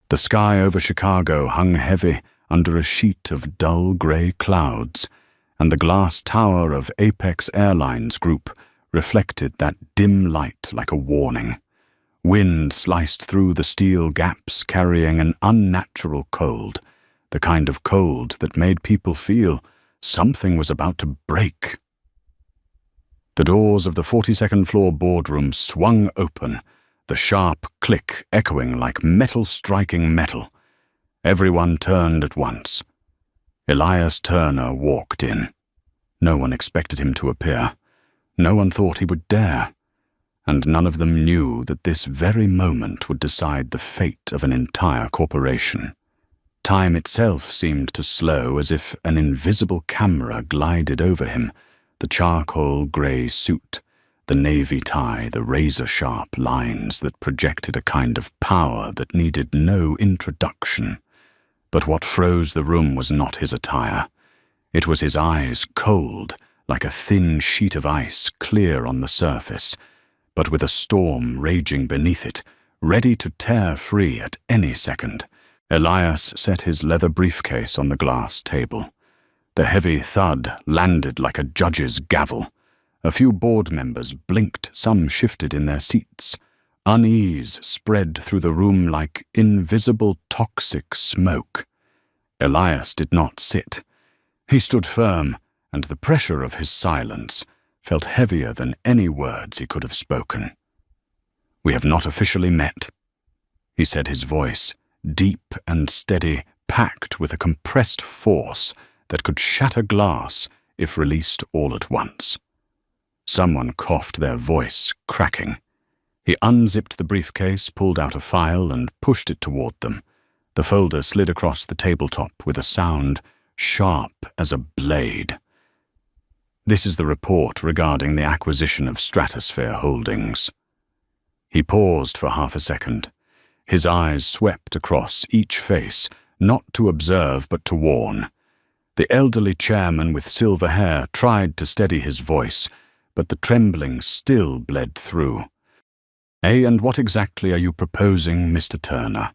The sky over Chicago hung heavy under a sheet of dull grey clouds, and the glass tower of Apex Airlines Group reflected that dim light like a warning. Wind sliced through the steel gaps, carrying an unnatural cold, the kind of cold that made people feel something was about to break. The doors of the 42nd floor boardroom swung open, the sharp click echoing like metal striking metal. Everyone turned at once. Elias Turner walked in. No one expected him to appear. No one thought he would dare. And none of them knew that this very moment would decide the fate of an entire corporation. Time itself seemed to slow, as if an invisible camera glided over him, the charcoal grey suit, the navy tie, the razor-sharp lines that projected a kind of power that needed no introduction. But what froze the room was not his attire. It was his eyes, cold, like a thin sheet of ice, clear on the surface, but with a storm raging beneath it, ready to tear free at any second. Elias set his leather briefcase on the glass table. The heavy thud landed like a judge's gavel. A few board members blinked, some shifted in their seats. Unease spread through the room like invisible toxic smoke. Elias did not sit. He stood firm, and the pressure of his silence felt heavier than any words he could have spoken. "We have not officially met," he said, his voice, deep and steady, packed with a compressed force that could shatter glass if released all at once. Someone coughed, their voice cracking. He unzipped the briefcase, pulled out a file, and pushed it toward them. The folder slid across the tabletop with a sound sharp as a blade. "This is the report regarding the acquisition of Stratosphere Holdings." He paused for half a second. His eyes swept across each face, not to observe but to warn. The elderly chairman with silver hair tried to steady his voice, but the trembling still bled through. And what exactly are you proposing, Mr. Turner?"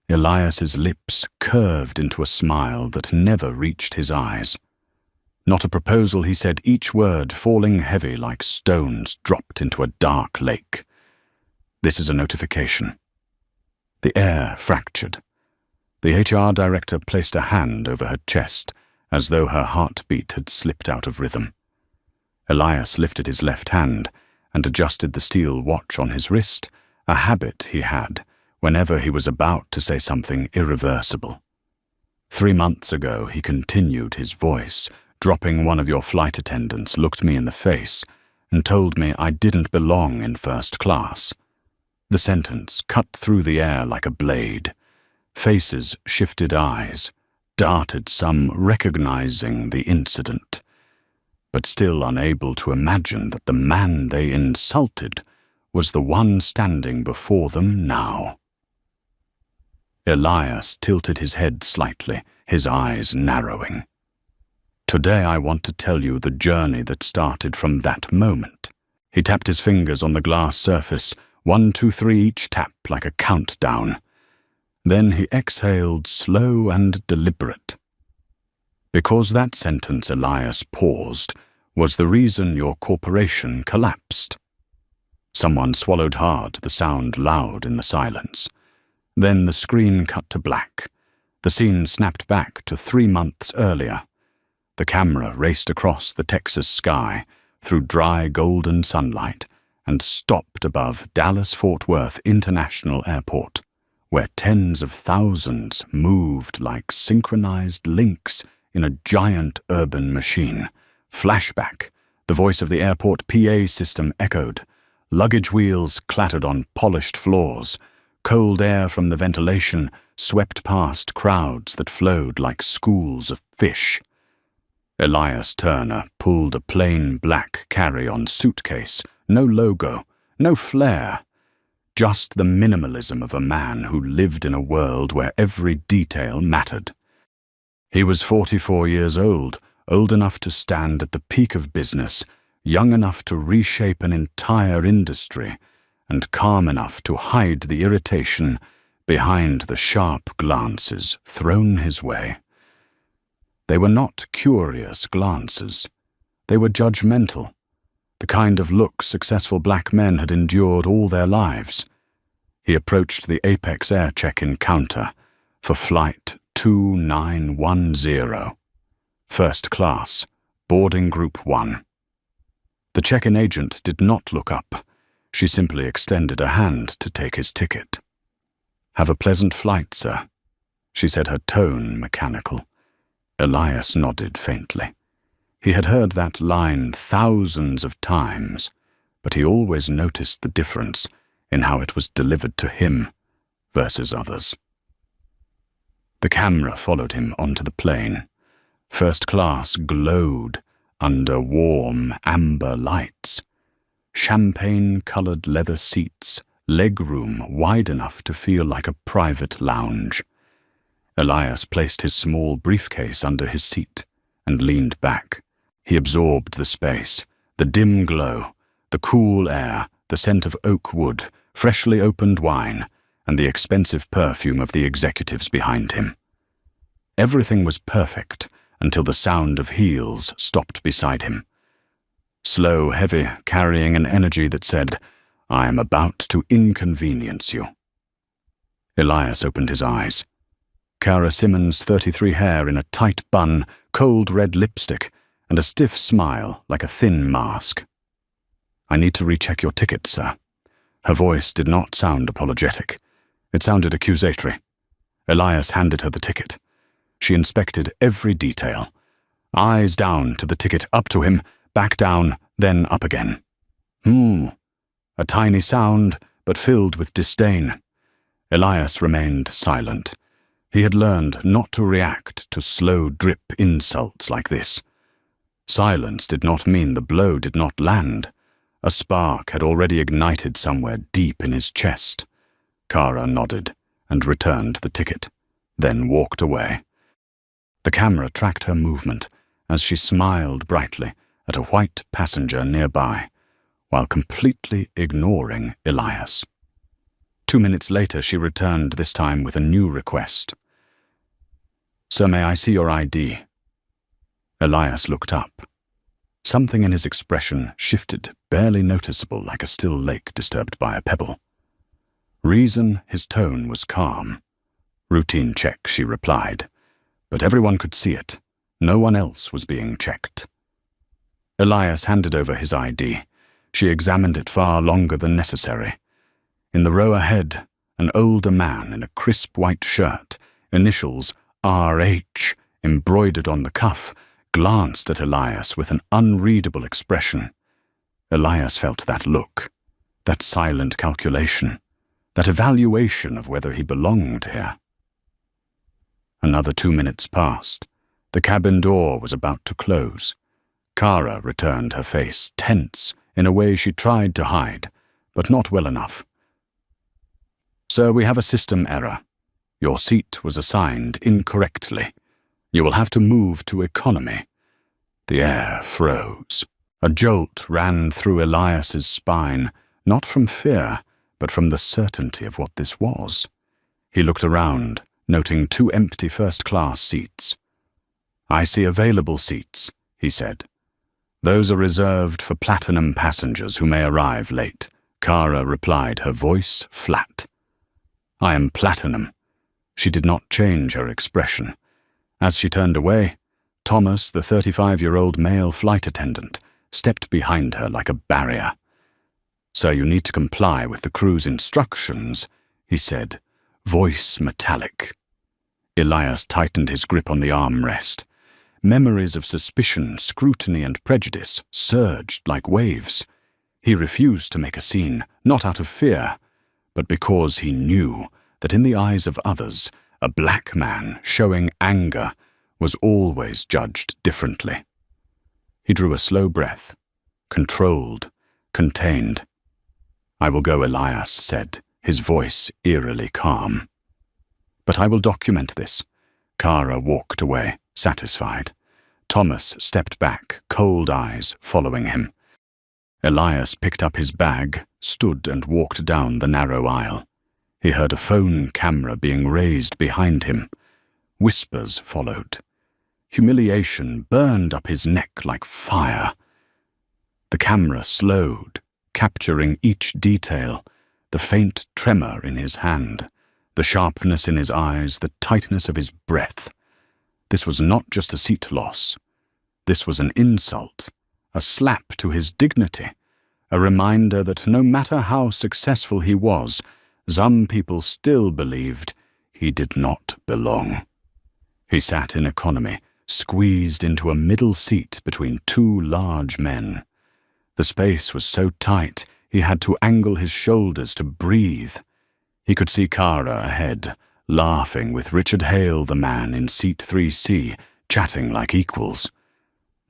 Elias's lips curved into a smile that never reached his eyes. "Not a proposal," he said, each word falling heavy like stones dropped into a dark lake. "This is a notification." The air fractured. The HR director placed a hand over her chest, as though her heartbeat had slipped out of rhythm. Elias lifted his left hand and adjusted the steel watch on his wrist, a habit he had whenever he was about to say something irreversible. 3 months ago, he continued, his voice, dropping, one of your flight attendants looked me in the face and told me I didn't belong in first class. The sentence cut through the air like a blade. Faces shifted, eyes darted, some recognizing the incident, but still unable to imagine that the man they insulted was the one standing before them now. Elias tilted his head slightly, his eyes narrowing. "Today I want to tell you the journey that started from that moment." He tapped his fingers on the glass surface, 1, 2, 3 each tap like a countdown. Then he exhaled, slow and deliberate. "Because that sentence," Elias paused, "was the reason your corporation collapsed." Someone swallowed hard, the sound loud in the silence. Then the screen cut to black. The scene snapped back to 3 months earlier. The camera raced across the Texas sky, through dry golden sunlight, and stopped above Dallas-Fort Worth International Airport, where tens of thousands moved like synchronized links in a giant urban machine. Flashback. The voice of the airport PA system echoed. Luggage wheels clattered on polished floors. Cold air from the ventilation swept past crowds that flowed like schools of fish. Elias Turner pulled a plain black carry-on suitcase. No logo, no flair. Just the minimalism of a man who lived in a world where every detail mattered. He was 44 years old, old enough to stand at the peak of business, young enough to reshape an entire industry, and calm enough to hide the irritation behind the sharp glances thrown his way. They were not curious glances. They were judgmental, the kind of look successful black men had endured all their lives. He approached the Apex Air check-in counter for Flight 2910, First Class, Boarding Group 1. The check-in agent did not look up. She simply extended a hand to take his ticket. "Have a pleasant flight, sir," she said, her tone mechanical. Elias nodded faintly. He had heard that line thousands of times, but he always noticed the difference in how it was delivered to him versus others. The camera followed him onto the plane. First class glowed under warm amber lights. Champagne-colored leather seats, legroom wide enough to feel like a private lounge. Elias placed his small briefcase under his seat and leaned back. He absorbed the space, the dim glow, the cool air, the scent of oak wood, freshly opened wine, and the expensive perfume of the executives behind him. Everything was perfect until the sound of heels stopped beside him. Slow, heavy, carrying an energy that said, "I am about to inconvenience you." Elias opened his eyes. Cara Simmons' 33 hair in a tight bun, cold red lipstick, and a stiff smile like a thin mask. "I need to recheck your ticket, sir." Her voice did not sound apologetic. It sounded accusatory. Elias handed her the ticket. She inspected every detail. Eyes down to the ticket, up to him, back down, then up again. A tiny sound, but filled with disdain. Elias remained silent. He had learned not to react to slow drip insults like this. Silence did not mean the blow did not land. A spark had already ignited somewhere deep in his chest. Cara nodded and returned the ticket, then walked away. The camera tracked her movement as she smiled brightly at a white passenger nearby, while completely ignoring Elias. 2 minutes later, she returned, this time with a new request. "Sir, may I see your ID?" Elias looked up. Something in his expression shifted, barely noticeable, like a still lake disturbed by a pebble. Reason, his tone was calm. "Routine check," she replied. But everyone could see it. No one else was being checked. Elias handed over his ID. She examined it far longer than necessary. In the row ahead, an older man in a crisp white shirt, initials RH embroidered on the cuff, glanced at Elias with an unreadable expression. Elias felt that look, that silent calculation, that evaluation of whether he belonged here. Another 2 minutes passed. The cabin door was about to close. Cara returned her face, tense, in a way she tried to hide, but not well enough. "Sir, we have a system error. Your seat was assigned incorrectly. You will have to move to economy." The air froze. A jolt ran through Elias's spine, not from fear, but from the certainty of what this was. He looked around, noting 2 empty first-class seats. "I see available seats," he said. "Those are reserved for platinum passengers who may arrive late," Cara replied, her voice flat. "I am platinum." She did not change her expression. As she turned away, Thomas, the 35-year-old male flight attendant, stepped behind her like a barrier. "Sir, you need to comply with the crew's instructions," he said, voice metallic. Elias tightened his grip on the armrest. Memories of suspicion, scrutiny, and prejudice surged like waves. He refused to make a scene, not out of fear, but because he knew that in the eyes of others, a black man showing anger was always judged differently. He drew a slow breath, controlled, contained. "I will go," Elias said, his voice eerily calm. "But I will document this." Cara walked away, satisfied. Thomas stepped back, cold eyes following him. Elias picked up his bag, stood and walked down the narrow aisle. He heard a phone camera being raised behind him. Whispers followed. Humiliation burned up his neck like fire. The camera slowed, capturing each detail, the faint tremor in his hand, the sharpness in his eyes, the tightness of his breath. This was not just a seat loss. This was an insult, a slap to his dignity, a reminder that no matter how successful he was, some people still believed he did not belong. He sat in economy, squeezed into a middle seat between two large men. The space was so tight he had to angle his shoulders to breathe. He could see Kara ahead, laughing with Richard Hale, the man in seat 3C, chatting like equals.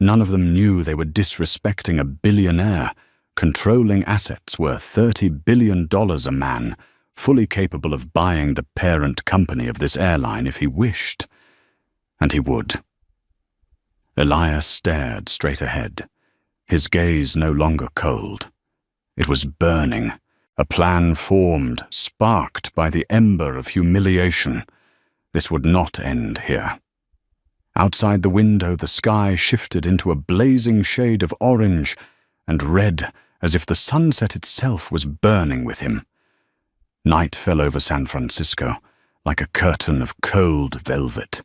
None of them knew they were disrespecting a billionaire, controlling assets worth $30 billion a man, fully capable of buying the parent company of this airline if he wished. And he would. Elias stared straight ahead, his gaze no longer cold. It was burning, a plan formed, sparked by the ember of humiliation. This would not end here. Outside the window, the sky shifted into a blazing shade of orange and red, as if the sunset itself was burning with him. Night fell over San Francisco, like a curtain of cold velvet.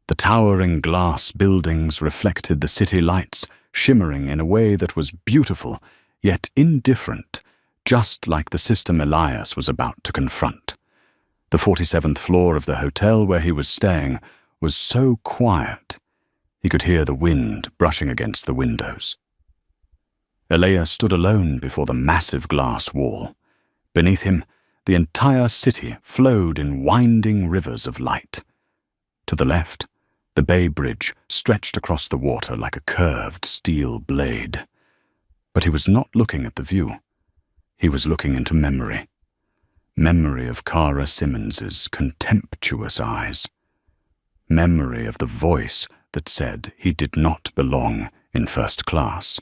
The towering glass buildings reflected the city lights, shimmering in a way that was beautiful, yet indifferent, just like the system Elias was about to confront. The 47th floor of the hotel where he was staying was so quiet, he could hear the wind brushing against the windows. Elias stood alone before the massive glass wall. Beneath him, the entire city flowed in winding rivers of light. To the left, the Bay Bridge stretched across the water like a curved steel blade. But he was not looking at the view. He was looking into memory. Memory of Kara Simmons's contemptuous eyes. Memory of the voice that said he did not belong in first class.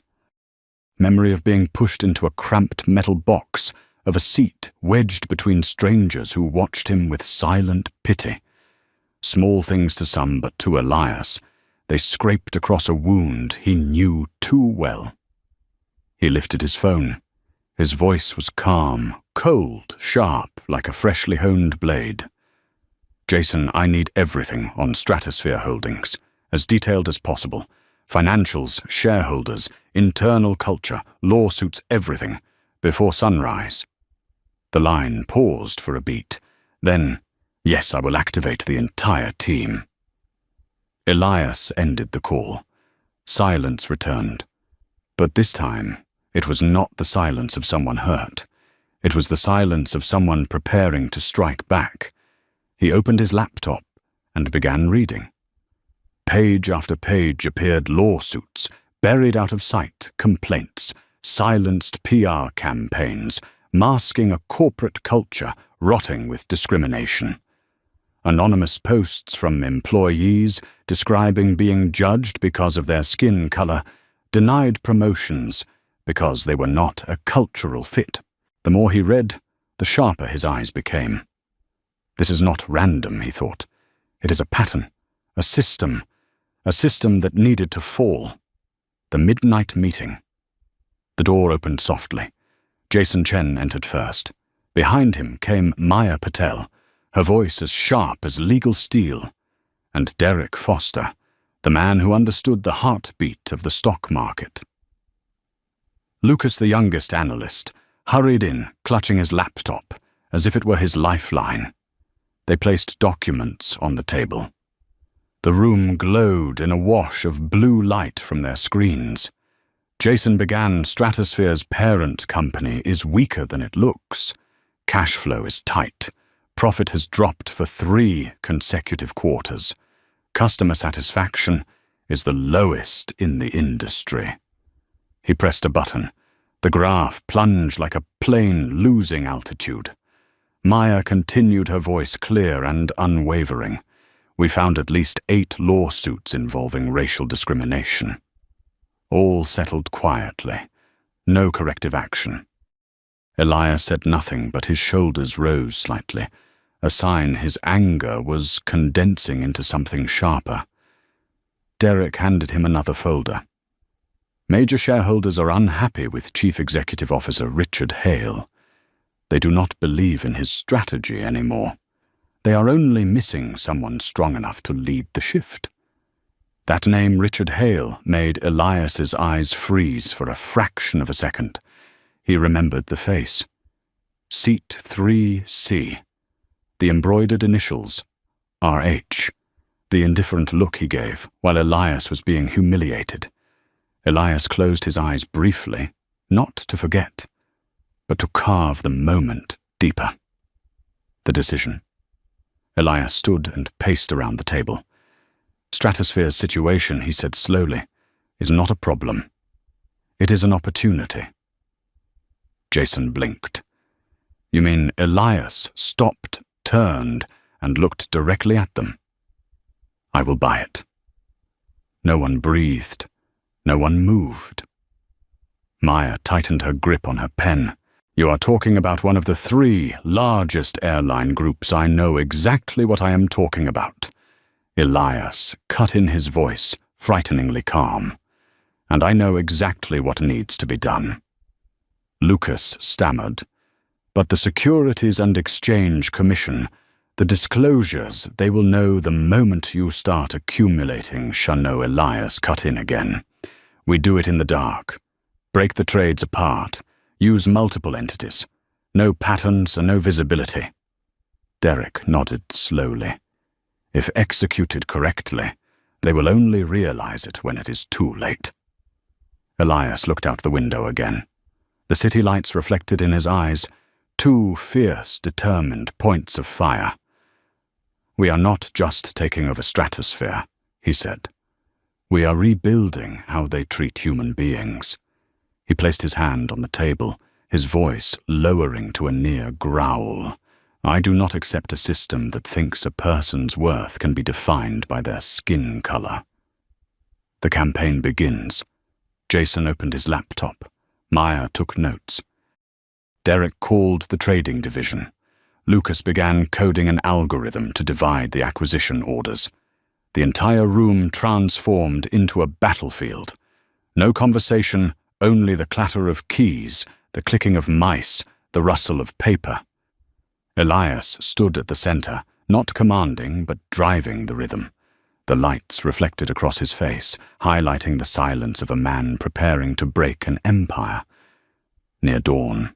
Memory of being pushed into a cramped metal box, of a seat wedged between strangers who watched him with silent pity. Small things to some, but to Elias, they scraped across a wound he knew too well. He lifted his phone. His voice was calm, cold, sharp, like a freshly honed blade. "Jason, I need everything on Stratosphere Holdings, as detailed as possible. Financials, shareholders, internal culture, lawsuits, everything, before sunrise." The line paused for a beat. Then, "Yes, I will activate the entire team." Elias ended the call. Silence returned. But this time, it was not the silence of someone hurt. It was the silence of someone preparing to strike back. He opened his laptop and began reading. Page after page appeared lawsuits, buried out of sight complaints, silenced PR campaigns, masking a corporate culture rotting with discrimination. Anonymous posts from employees describing being judged because of their skin color, denied promotions because they were not a cultural fit. The more he read, the sharper his eyes became. This is not random, he thought. It is a pattern, a system that needed to fall. The midnight meeting. The door opened softly. Jason Chen entered first. Behind him came Maya Patel, her voice as sharp as legal steel, and Derek Foster, the man who understood the heartbeat of the stock market. Lucas, the youngest analyst, hurried in, clutching his laptop, as if it were his lifeline. They placed documents on the table. The room glowed in a wash of blue light from their screens. Jason began, "Stratosphere's parent company is weaker than it looks. Cash flow is tight. Profit has dropped for 3 consecutive quarters. Customer satisfaction is the lowest in the industry." He pressed a button. The graph plunged like a plane losing altitude. Maya continued, her voice clear and unwavering. "We found at least 8 lawsuits involving racial discrimination. All settled quietly. No corrective action. Elias said nothing, but his shoulders rose slightly, a sign his anger was condensing into something sharper. Derek handed him another folder. Major shareholders are unhappy with Chief Executive Officer Richard Hale. They do not believe in his strategy anymore. They are only missing someone strong enough to lead the shift. That name, Richard Hale, made Elias's eyes freeze for a fraction of a second. He remembered the face. Seat 3C. The embroidered initials, RH. The indifferent look he gave while Elias was being humiliated. Elias closed his eyes briefly, not to forget, but to carve the moment deeper. The decision. Elias stood and paced around the table. Stratosphere's situation, he said slowly, is not a problem. It is an opportunity. Jason blinked. You mean Elias stopped, turned, and looked directly at them? I will buy it. No one breathed. No one moved. Maya tightened her grip on her pen. You are talking about one of the 3 largest airline groups. I know exactly what I am talking about. Elias cut in his voice, frighteningly calm. And I know exactly what needs to be done. Lucas stammered. But the Securities and Exchange Commission, the disclosures, they will know the moment you start accumulating. Shano Elias cut in again. We do it in the dark. Break the trades apart. Use multiple entities. No patterns and no visibility. Derek nodded slowly. If executed correctly, they will only realize it when it is too late. Elias looked out the window again. The city lights reflected in his eyes, 2 fierce, determined points of fire. We are not just taking over Stratosphere, he said. We are rebuilding how they treat human beings. He placed his hand on the table, his voice lowering to a near growl. I do not accept a system that thinks a person's worth can be defined by their skin color. The campaign begins. Jason opened his laptop. Maya took notes. Derek called the trading division. Lucas began coding an algorithm to divide the acquisition orders. The entire room transformed into a battlefield. No conversation, only the clatter of keys, the clicking of mice, the rustle of paper. Elias stood at the center, not commanding but driving the rhythm. The lights reflected across his face, highlighting the silence of a man preparing to break an empire. Near dawn,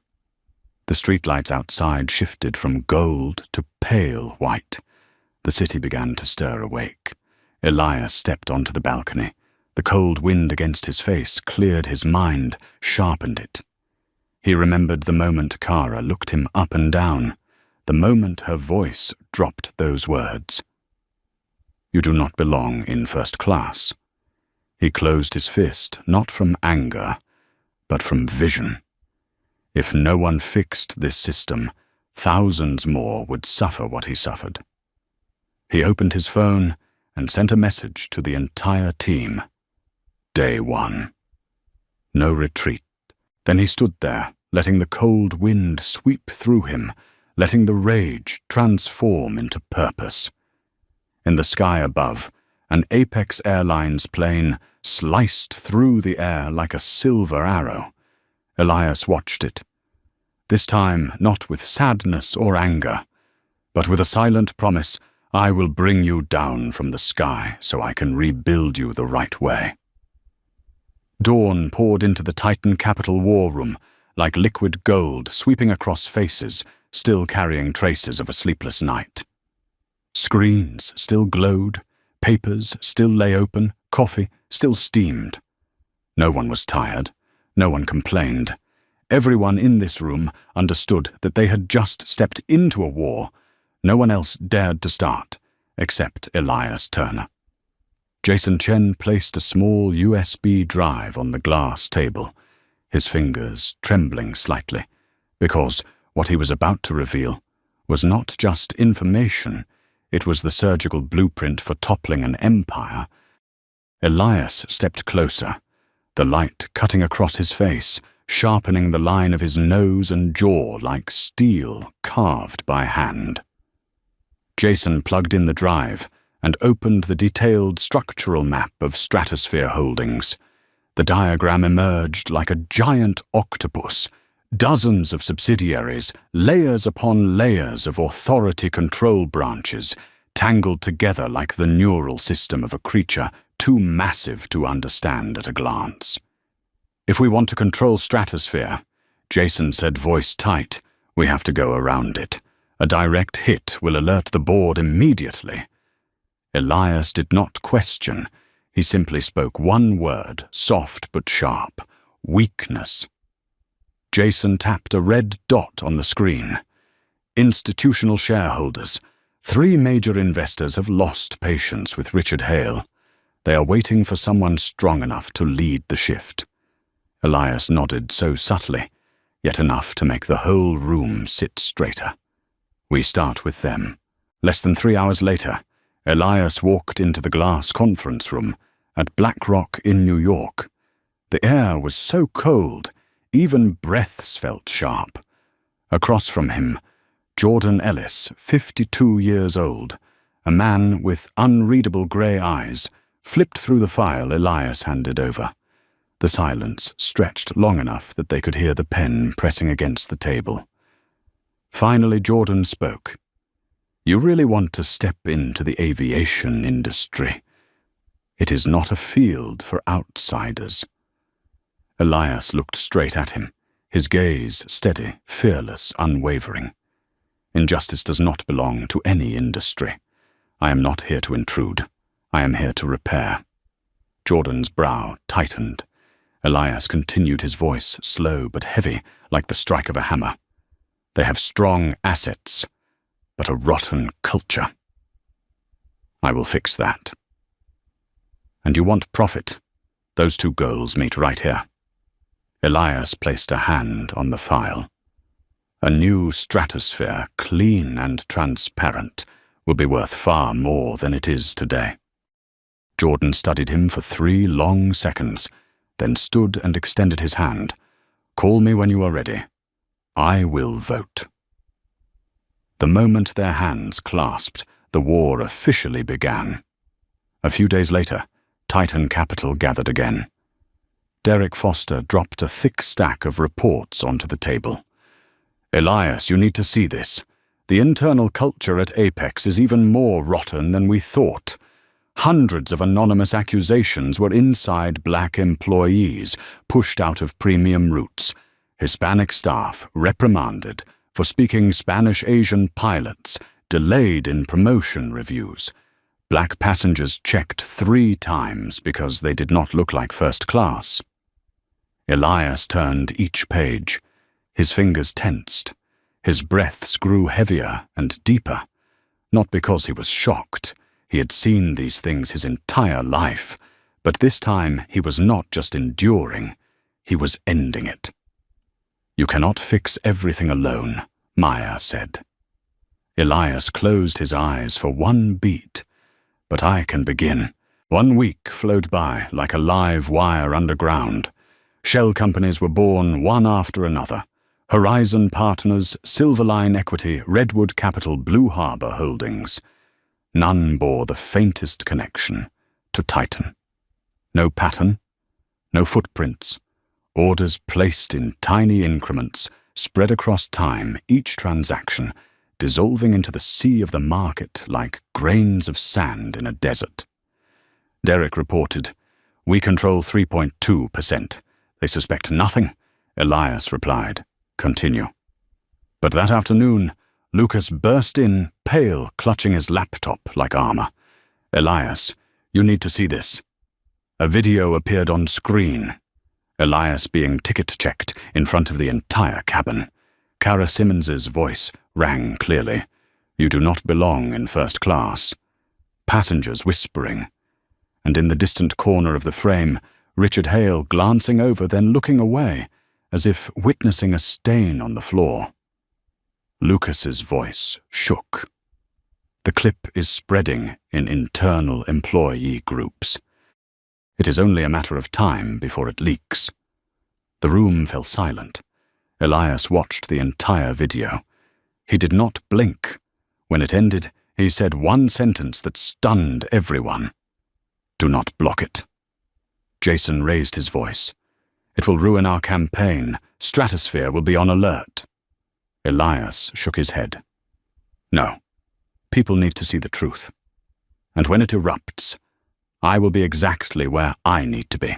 the streetlights outside shifted from gold to pale white. The city began to stir awake. Elias stepped onto the balcony. The cold wind against his face cleared his mind, sharpened it. He remembered the moment Kara looked him up and down, the moment her voice dropped those words. You do not belong in first class. He closed his fist, not from anger, but from vision. If no one fixed this system, thousands more would suffer what he suffered. He opened his phone and sent a message to the entire team. Day 1. No retreat. Then he stood there, letting the cold wind sweep through him, letting the rage transform into purpose. In the sky above, an Apex Airlines plane sliced through the air like a silver arrow. Elias watched it. This time not with sadness or anger, but with a silent promise, I will bring you down from the sky so I can rebuild you the right way. Dawn poured into the Titan Capital war room like liquid gold sweeping across faces, still carrying traces of a sleepless night. Screens still glowed, papers still lay open, coffee still steamed. No one was tired, no one complained. Everyone in this room understood that they had just stepped into a war. No one else dared to start, except Elias Turner. Jason Chen placed a small USB drive on the glass table, his fingers trembling slightly, because what he was about to reveal was not just information, it was the surgical blueprint for toppling an empire. Elias stepped closer, the light cutting across his face, sharpening the line of his nose and jaw like steel carved by hand. Jason plugged in the drive and opened the detailed structural map of Stratosphere Holdings. The diagram emerged like a giant octopus, dozens of subsidiaries, layers upon layers of authority control branches, tangled together like the neural system of a creature too massive to understand at a glance. "If we want to control Stratosphere," Jason said, voice tight, "we have to go around it. A direct hit will alert the board immediately." Elias did not question. He simply spoke one word, soft but sharp: weakness. Jason tapped a red dot on the screen. Institutional shareholders. 3 major investors have lost patience with Richard Hale. They are waiting for someone strong enough to lead the shift. Elias nodded so subtly, yet enough to make the whole room sit straighter. "We start with them." Less than 3 hours later, Elias walked into the glass conference room at BlackRock in New York. The air was so cold, even breaths felt sharp. Across from him, Jordan Ellis, 52 years old, a man with unreadable grey eyes, flipped through the file Elias handed over. The silence stretched long enough that they could hear the pen pressing against the table. Finally, Jordan spoke. "You really want to step into the aviation industry. It is not a field for outsiders." Elias looked straight at him, his gaze steady, fearless, unwavering. "Injustice does not belong to any industry. I am not here to intrude. I am here to repair." Jordan's brow tightened. Elias continued, his voice slow but heavy, like the strike of a hammer. "They have strong assets, but a rotten culture. I will fix that. And you want profit. Those 2 goals meet right here." Elias placed a hand on the file. "A new Stratosphere, clean and transparent, will be worth far more than it is today." Jordan studied him for 3 long seconds, then stood and extended his hand. "Call me when you are ready. I will vote." The moment their hands clasped, the war officially began. A few days later, Titan Capital gathered again. Derek Foster dropped a thick stack of reports onto the table. "Elias, you need to see this. The internal culture at Apex is even more rotten than we thought. Hundreds of anonymous accusations were inside black employees, pushed out of premium routes. Hispanic staff reprimanded for speaking Spanish-Asian pilots, delayed in promotion reviews. Black passengers checked 3 times because they did not look like first class." Elias turned each page. His fingers tensed. His breaths grew heavier and deeper. Not because he was shocked. He had seen these things his entire life. But this time he was not just enduring. He was ending it. "You cannot fix everything alone," Maya said. Elias closed his eyes for 1 beat. "But I can begin." 1 week flowed by like a live wire underground. Shell companies were born one after another. Horizon Partners, Silverline Equity, Redwood Capital, Blue Harbor Holdings. None bore the faintest connection to Titan. No pattern, no footprints. Orders placed in tiny increments, spread across time, each transaction, dissolving into the sea of the market like grains of sand in a desert. Derek reported, "We control 3.2%. They suspect nothing," Elias replied. "Continue." But that afternoon, Lucas burst in, pale, clutching his laptop like armor. "Elias, you need to see this." A video appeared on screen. Elias being ticket-checked in front of the entire cabin. Kara Simmons's voice rang clearly. "You do not belong in first class." Passengers whispering. And in the distant corner of the frame, Richard Hale glancing over, then looking away, as if witnessing a stain on the floor. Lucas's voice shook. "The clip is spreading in internal employee groups. It is only a matter of time before it leaks." The room fell silent. Elias watched the entire video. He did not blink. When it ended, he said one sentence that stunned everyone. "Do not block it." Jason raised his voice. "It will ruin our campaign. Stratosphere will be on alert." Elias shook his head. "No. People need to see the truth. And when it erupts, I will be exactly where I need to be."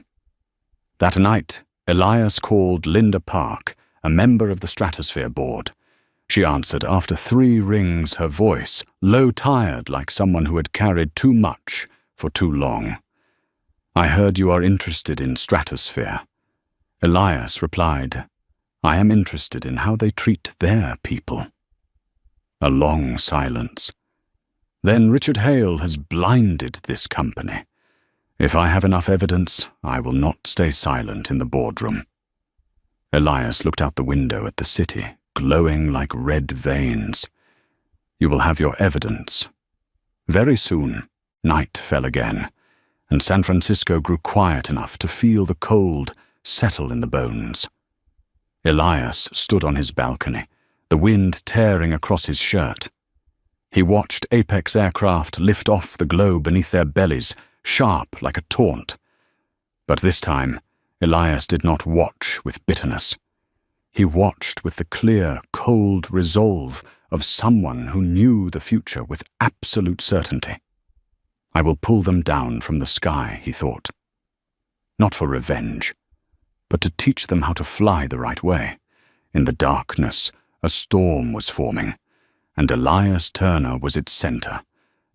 That night, Elias called Linda Park, a member of the Stratosphere board. She answered after 3 rings, her voice low-tired like someone who had carried too much for too long. "I heard you are interested in Stratosphere." Elias replied, "I am interested in how they treat their people." A long silence. "Then Richard Hale has blinded this company. If I have enough evidence, I will not stay silent in the boardroom." Elias looked out the window at the city, glowing like red veins. "You will have your evidence." Very soon, night fell again, and San Francisco grew quiet enough to feel the cold settle in the bones. Elias stood on his balcony, the wind tearing across his shirt. He watched Apex aircraft lift off the glow beneath their bellies, sharp like a taunt. But this time, Elias did not watch with bitterness. He watched with the clear, cold resolve of someone who knew the future with absolute certainty. "I will pull them down from the sky," he thought. Not for revenge, but to teach them how to fly the right way. In the darkness, a storm was forming, and Elias Turner was its center.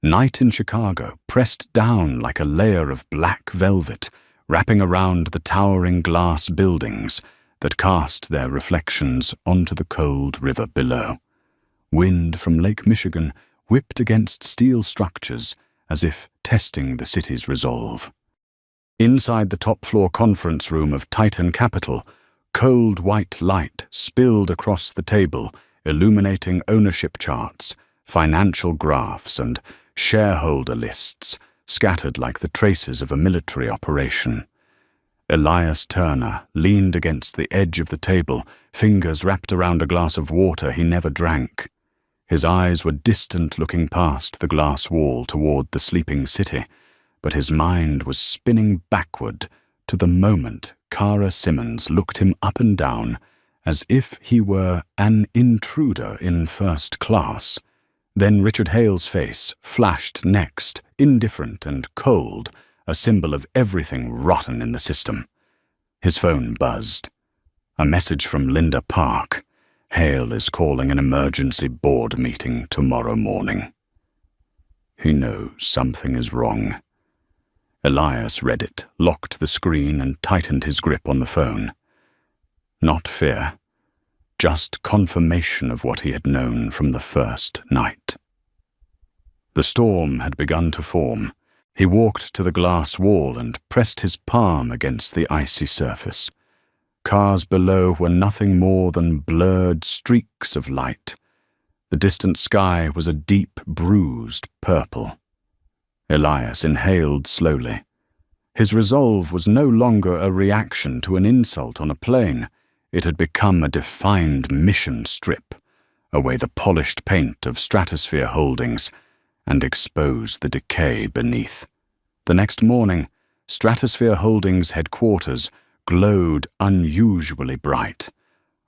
Night in Chicago pressed down like a layer of black velvet, wrapping around the towering glass buildings that cast their reflections onto the cold river below. Wind from Lake Michigan whipped against steel structures as if testing the city's resolve. Inside the top-floor conference room of Titan Capital, cold white light spilled across the table, illuminating ownership charts, financial graphs, and shareholder lists scattered like the traces of a military operation. Elias Turner leaned against the edge of the table, fingers wrapped around a glass of water he never drank. His eyes were distant, looking past the glass wall toward the sleeping city, but his mind was spinning backward to the moment Kara Simmons looked him up and down as if he were an intruder in first class. Then Richard Hale's face flashed next, indifferent and cold, a symbol of everything rotten in the system. His phone buzzed. A message from Linda Park. "Hale is calling an emergency board meeting tomorrow morning." He knows something is wrong. Elias read it, locked the screen, and tightened his grip on the phone. Not fear, just confirmation of what he had known from the first night. The storm had begun to form. He walked to the glass wall and pressed his palm against the icy surface. Cars below were nothing more than blurred streaks of light. The distant sky was a deep, bruised purple. Elias inhaled slowly. His resolve was no longer a reaction to an insult on a plane. It had become a defined mission strip, away the polished paint of Stratosphere Holdings, and expose the decay beneath. The next morning, Stratosphere Holdings headquarters glowed unusually bright.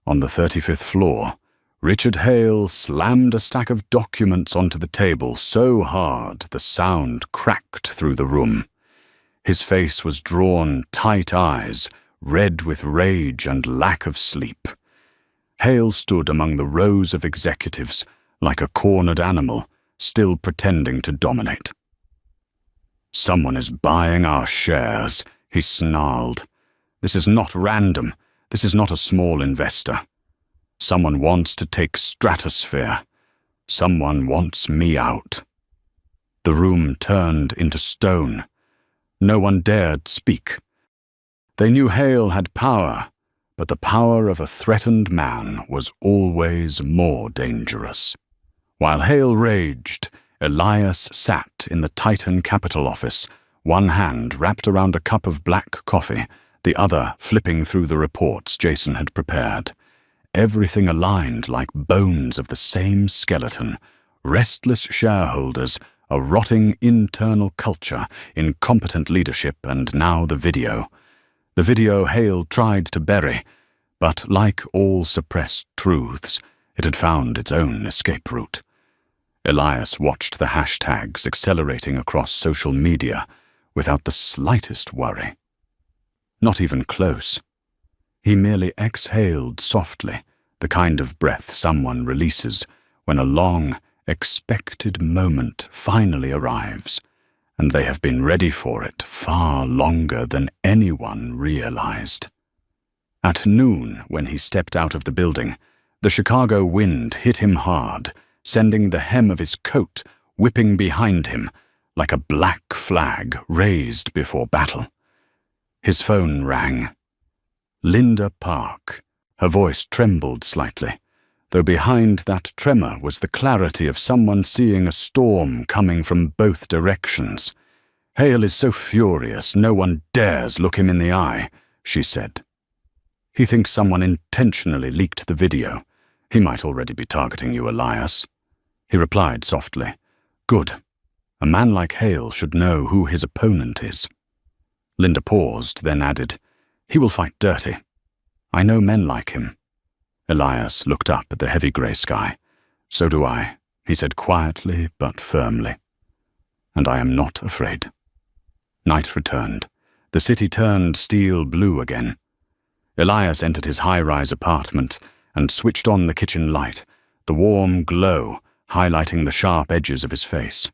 On the 35th floor, Richard Hale slammed a stack of documents onto the table so hard the sound cracked through the room. His face was drawn, tight eyes, red with rage and lack of sleep. Hale stood among the rows of executives like a cornered animal, still pretending to dominate. "Someone is buying our shares," he snarled. "This is not random. This is not a small investor. Someone wants to take Stratosphere. Someone wants me out." The room turned into stone. No one dared speak. They knew Hale had power, but the power of a threatened man was always more dangerous. While Hale raged, Elias sat in the Titan Capital office, one hand wrapped around a cup of black coffee, the other flipping through the reports Jason had prepared. Everything aligned like bones of the same skeleton. Restless shareholders, a rotting internal culture, incompetent leadership, and now the video. The video Hale tried to bury, but like all suppressed truths, it had found its own escape route. Elias watched the hashtags accelerating across social media without the slightest worry. Not even close. He merely exhaled softly, the kind of breath someone releases when a long, expected moment finally arrives, and they have been ready for it far longer than anyone realized. At noon, when he stepped out of the building, the Chicago wind hit him hard, sending the hem of his coat whipping behind him like a black flag raised before battle. His phone rang. Linda Park. Her voice trembled slightly, though behind that tremor was the clarity of someone seeing a storm coming from both directions. "Hale is so furious, no one dares look him in the eye," she said. "He thinks someone intentionally leaked the video. He might already be targeting you, Elias." He replied softly, "Good. A man like Hale should know who his opponent is." Linda paused, then added, "He will fight dirty. I know men like him." Elias looked up at the heavy grey sky. "So do I," he said quietly but firmly. "And I am not afraid." Night returned. The city turned steel blue again. Elias entered his high-rise apartment and switched on the kitchen light, the warm glow highlighting the sharp edges of his face.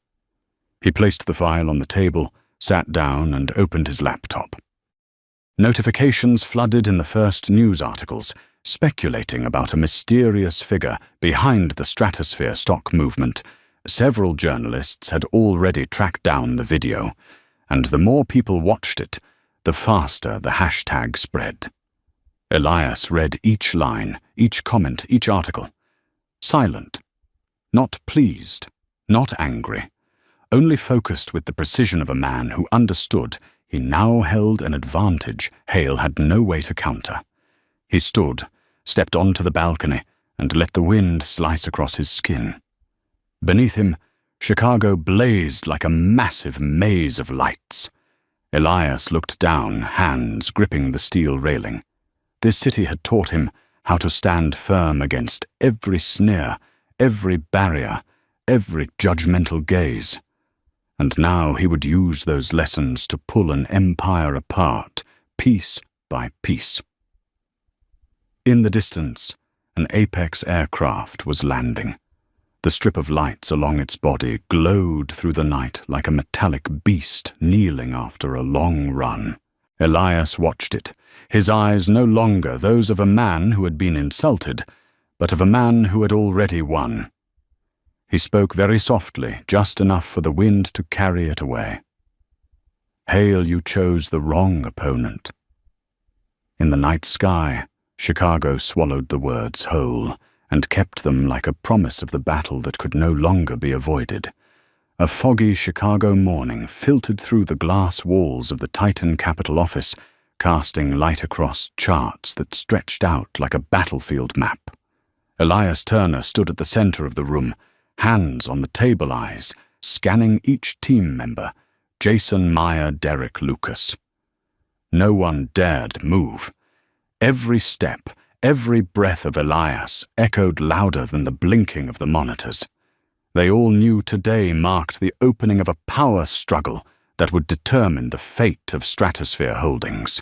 He placed the file on the table, sat down, and opened his laptop. Notifications flooded in the first news articles, speculating about a mysterious figure behind the stratosphere stock movement. Several journalists had already tracked down the video, and the more people watched it, the faster the hashtag spread. Elias read each line, each comment, each article. Silent. Not pleased, not angry, only focused with the precision of a man who understood he now held an advantage Hale had no way to counter. He stood, stepped onto the balcony, and let the wind slice across his skin. Beneath him, Chicago blazed like a massive maze of lights. Elias looked down, hands gripping the steel railing. This city had taught him how to stand firm against every sneer, every barrier, every judgmental gaze. And now he would use those lessons to pull an empire apart, piece by piece. In the distance, an Apex aircraft was landing. The strip of lights along its body glowed through the night like a metallic beast kneeling after a long run. Elias watched it, his eyes no longer those of a man who had been insulted, but of a man who had already won. He spoke very softly, just enough for the wind to carry it away. "Hale, you chose the wrong opponent." In the night sky, Chicago swallowed the words whole, and kept them like a promise of the battle that could no longer be avoided. A foggy Chicago morning filtered through the glass walls of the Titan Capitol office, casting light across charts that stretched out like a battlefield map. Elias Turner stood at the center of the room, hands on the table eyes, scanning each team member, Jason Meyer, Derek Lucas. No one dared move. Every step, every breath of Elias echoed louder than the blinking of the monitors. They all knew today marked the opening of a power struggle that would determine the fate of Stratosphere Holdings.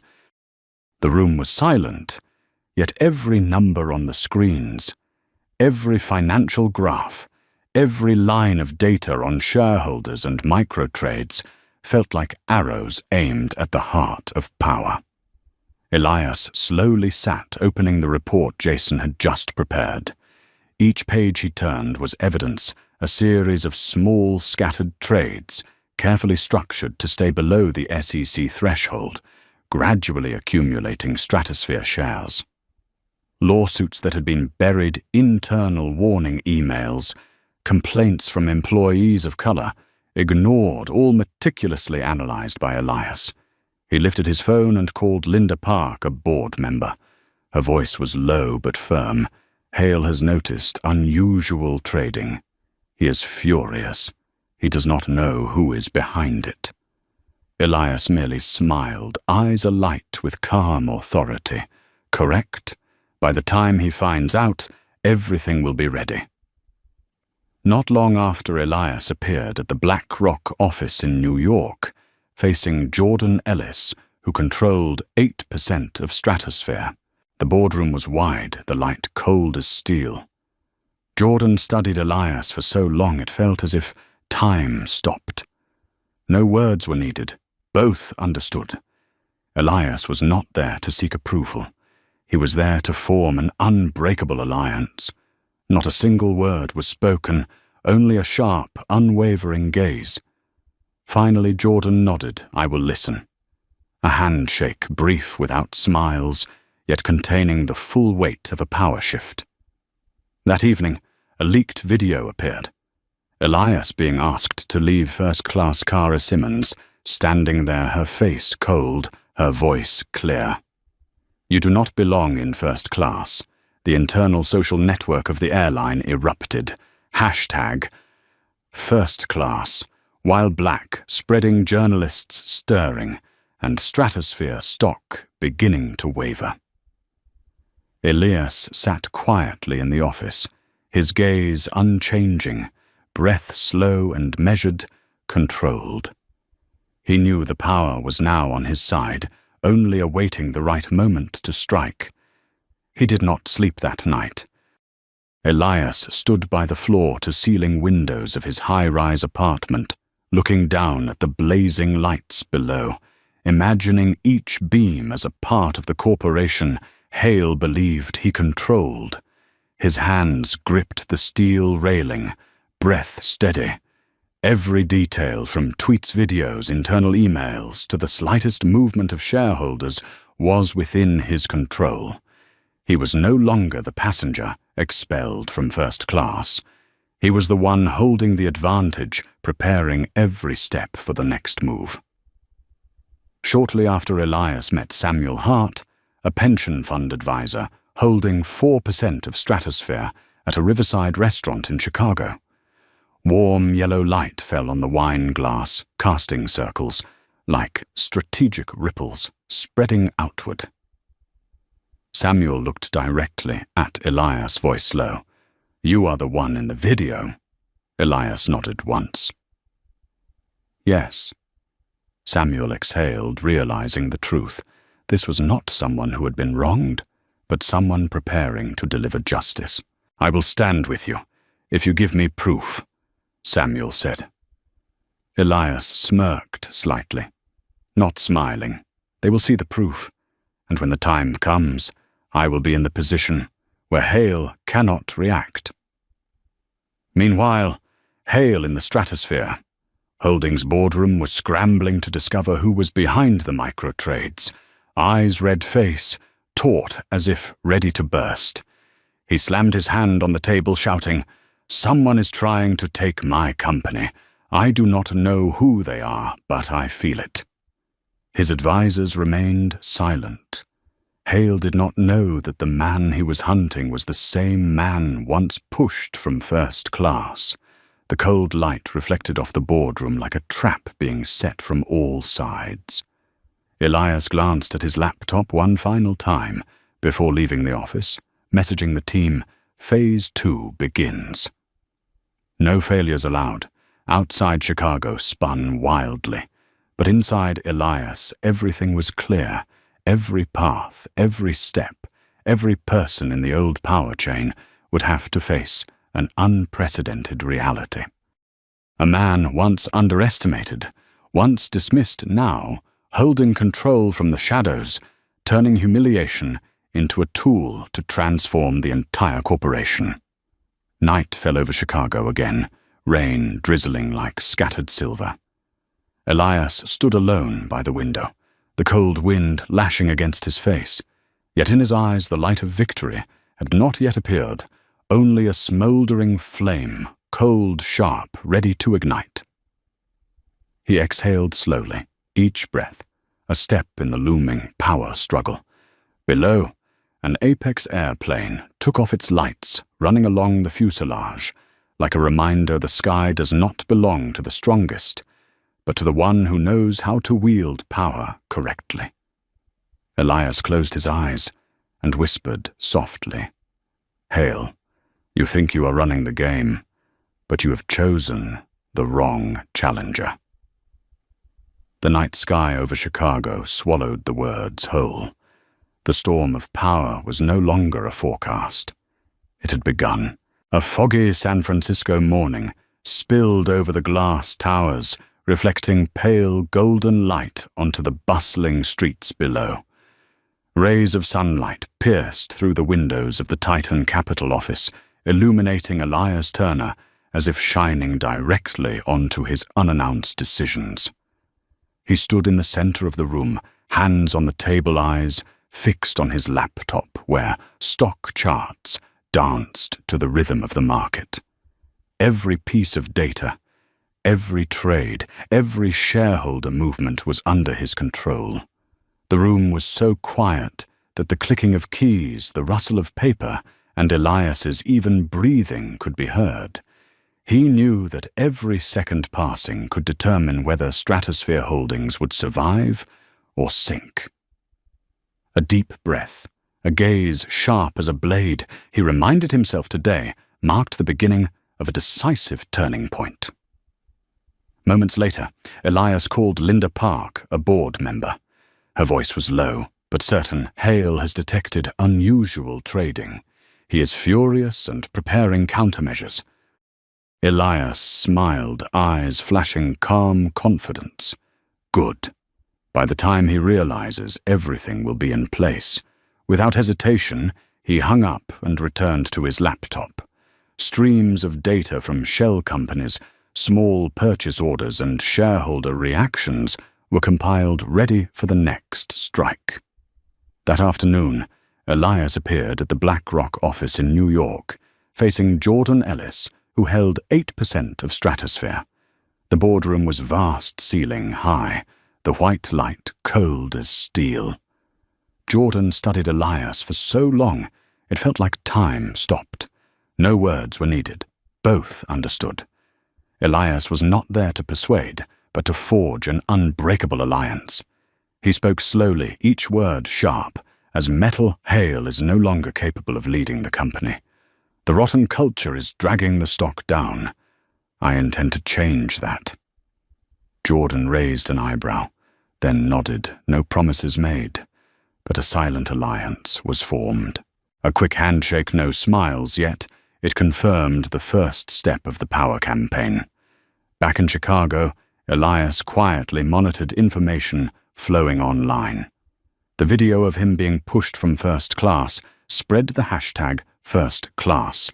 The room was silent, yet every number on the screens, every financial graph, every line of data on shareholders and microtrades felt like arrows aimed at the heart of power. Elias slowly sat, opening the report Jason had just prepared. Each page he turned was evidence, a series of small, scattered trades, carefully structured to stay below the SEC threshold, gradually accumulating Stratosphere shares. Lawsuits that had been buried, internal warning emails, complaints from employees of color, ignored, all meticulously analyzed by Elias. He lifted his phone and called Linda Park, a board member. Her voice was low but firm. Hale has noticed unusual trading. He is furious. He does not know who is behind it. Elias merely smiled, eyes alight with calm authority. Correct? By the time he finds out, everything will be ready. Not long after Elias appeared at the BlackRock office in New York, facing Jordan Ellis, who controlled 8% of Stratosphere. The boardroom was wide, the light cold as steel. Jordan studied Elias for so long it felt as if time stopped. No words were needed. Both understood. Elias was not there to seek approval. He was there to form an unbreakable alliance. Not a single word was spoken, only a sharp, unwavering gaze. Finally, Jordan nodded, "I will listen." A handshake, brief without smiles, yet containing the full weight of a power shift. That evening, a leaked video appeared. Elias being asked to leave first-class Kara Simmons, standing there, her face cold, her voice clear. "You do not belong in first class." The internal social network of the airline erupted. Hashtag first class, while black, spreading journalists stirring, and Stratosphere stock beginning to waver. Elias sat quietly in the office, his gaze unchanging, breath slow and measured, controlled. He knew the power was now on his side, only awaiting the right moment to strike. He did not sleep that night. Elias stood by the floor-to-ceiling windows of his high-rise apartment, looking down at the blazing lights below, imagining each beam as a part of the corporation Hale believed he controlled. His hands gripped the steel railing, breath steady. Every detail, from tweets, videos, internal emails, to the slightest movement of shareholders, was within his control. He was no longer the passenger, expelled from first class. He was the one holding the advantage, preparing every step for the next move. Shortly after Elias met Samuel Hart, a pension fund advisor holding 4% of Stratosphere, at a riverside restaurant in Chicago. Warm yellow light fell on the wine glass, casting circles, like strategic ripples, spreading outward. Samuel looked directly at Elias, voice low. "You are the one in the video." Elias nodded once. "Yes." Samuel exhaled, realizing the truth. This was not someone who had been wronged, but someone preparing to deliver justice. "I will stand with you, if you give me proof," Samuel said. Elias smirked slightly, not smiling. "They will see the proof, and when the time comes, I will be in the position where Hale cannot react." Meanwhile, Hale in the Stratosphere. Holdings' boardroom was scrambling to discover who was behind the micro-trades. Eyes red face, taut as if ready to burst. He slammed his hand on the table, shouting, "Someone is trying to take my company. I do not know who they are, but I feel it." His advisors remained silent. Hale did not know that the man he was hunting was the same man once pushed from first class. The cold light reflected off the boardroom like a trap being set from all sides. Elias glanced at his laptop one final time before leaving the office, messaging the team, "Phase 2 begins." No failures allowed. Outside Chicago spun wildly, but inside Elias everything was clear. Every path, every step, every person in the old power chain would have to face an unprecedented reality. A man once underestimated, once dismissed, now holding control from the shadows, turning humiliation into a tool to transform the entire corporation. Night fell over Chicago again, rain drizzling like scattered silver. Elias stood alone by the window, the cold wind lashing against his face. Yet in his eyes the light of victory had not yet appeared, only a smouldering flame, cold, sharp, ready to ignite. He exhaled slowly, each breath a step in the looming power struggle. Below, an Apex airplane took off its lights, running along the fuselage, like a reminder the sky does not belong to the strongest, but to the one who knows how to wield power correctly. Elias closed his eyes and whispered softly, "Hale, you think you are running the game, but you have chosen the wrong challenger." The night sky over Chicago swallowed the words whole. The storm of power was no longer a forecast. It had begun. A foggy San Francisco morning spilled over the glass towers, reflecting pale golden light onto the bustling streets below. Rays of sunlight pierced through the windows of the Titan Capitol office, illuminating Elias Turner as if shining directly onto his unannounced decisions. He stood in the center of the room, hands on the table, eyes fixed on his laptop, where stock charts danced to the rhythm of the market. Every piece of data, every trade, every shareholder movement was under his control. The room was so quiet that the clicking of keys, the rustle of paper, and Elias's even breathing could be heard. He knew that every second passing could determine whether Stratosphere Holdings would survive or sink. A deep breath, a gaze sharp as a blade, he reminded himself today, marked the beginning of a decisive turning point. Moments later, Elias called Linda Park, a board member. Her voice was low, but certain. "Hale has detected unusual trading. He is furious and preparing countermeasures." Elias smiled, eyes flashing calm confidence. Good. By the time he realizes, everything will be in place. Without hesitation, he hung up and returned to his laptop. Streams of data from shell companies, small purchase orders, and shareholder reactions were compiled, ready for the next strike. That afternoon, Elias appeared at the BlackRock office in New York, facing Jordan Ellis, who held 8% of Stratosphere. The boardroom was vast ceiling high, the white light cold as steel. Jordan studied Elias for so long, it felt like time stopped. No words were needed. Both understood. Elias was not there to persuade, but to forge an unbreakable alliance. He spoke slowly, each word sharp, as metal. "Hale is no longer capable of leading the company. The rotten culture is dragging the stock down. I intend to change that." Jordan raised an eyebrow, then nodded, no promises made, but a silent alliance was formed. A quick handshake, no smiles, yet it confirmed the first step of the power campaign. Back in Chicago, Elias quietly monitored information flowing online. The video of him being pushed from first class spread the hashtag first class.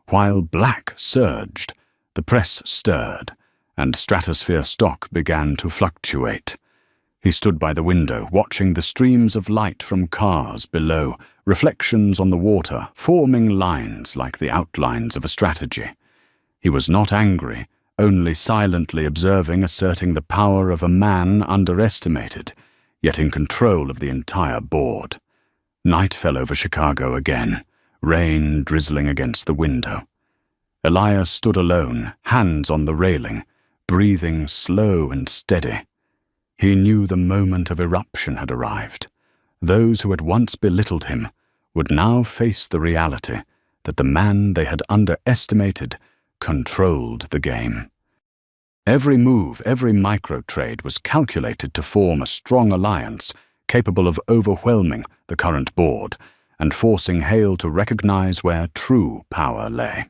While black surged, the press stirred, and Stratosphere stock began to fluctuate. He stood by the window, watching the streams of light from cars below, reflections on the water, forming lines like the outlines of a strategy. He was not angry, only silently observing, asserting the power of a man underestimated, yet in control of the entire board. Night fell over Chicago again, rain drizzling against the window. Elias stood alone, hands on the railing, breathing slow and steady. He knew the moment of eruption had arrived. Those who had once belittled him would now face the reality that the man they had underestimated controlled the game. Every move, every micro-trade was calculated to form a strong alliance capable of overwhelming the current board and forcing Hale to recognize where true power lay.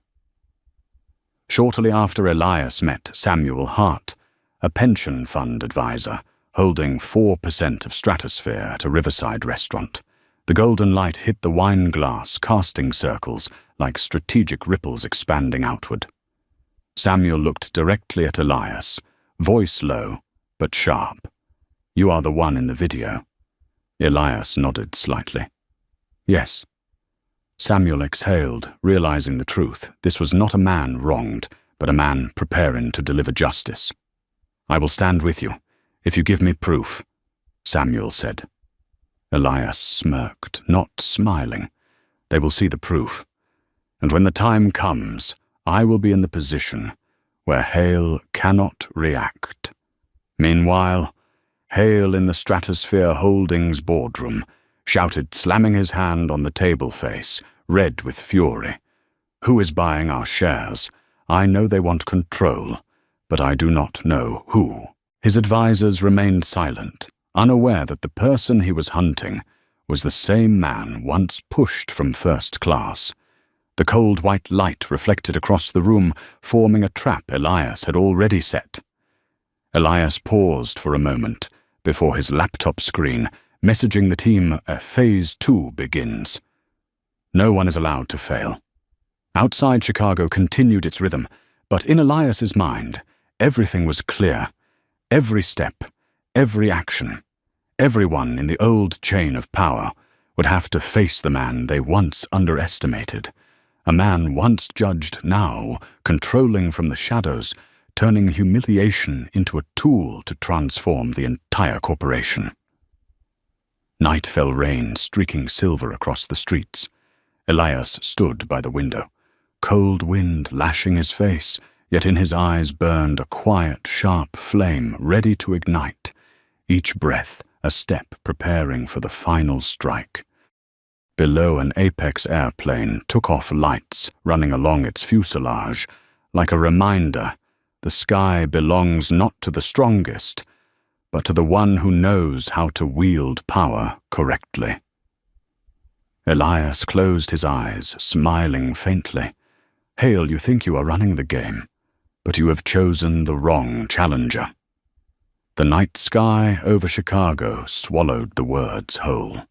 Shortly after Elias met Samuel Hart, a pension fund advisor holding 4% of Stratosphere at a riverside restaurant. The golden light hit the wine glass, casting circles like strategic ripples expanding outward. Samuel looked directly at Elias, voice low but sharp. "You are the one in the video." Elias nodded slightly. "Yes." Samuel exhaled, realizing the truth. This was not a man wronged, but a man preparing to deliver justice. "I will stand with you, if you give me proof." Samuel said. Elias smirked, not smiling. They will see the proof. And when the time comes, I will be in the position where Hale cannot react. Meanwhile, Hale in the Stratosphere Holdings boardroom shouted, slamming his hand on the table face, red with fury. Who is buying our shares? I know they want control, but I do not know who. His advisers remained silent, unaware that the person he was hunting was the same man once pushed from first class. The cold white light reflected across the room, forming a trap Elias had already set. Elias paused for a moment before his laptop screen, messaging the team, Phase 2 begins. No one is allowed to fail. Outside Chicago continued its rhythm, but in Elias's mind, everything was clear. Every step, every action, everyone in the old chain of power would have to face the man they once underestimated. A man once judged, now controlling from the shadows, turning humiliation into a tool to transform the entire corporation. Night fell rain streaking silver across the streets. Elias stood by the window, cold wind lashing his face, yet in his eyes burned a quiet, sharp flame ready to ignite, each breath a step preparing for the final strike. Below, an Apex airplane took off lights running along its fuselage, like a reminder the sky belongs not to the strongest, but to the one who knows how to wield power correctly. Elias closed his eyes, smiling faintly. Hale, you think you are running the game, but you have chosen the wrong challenger. The night sky over Chicago swallowed the words whole.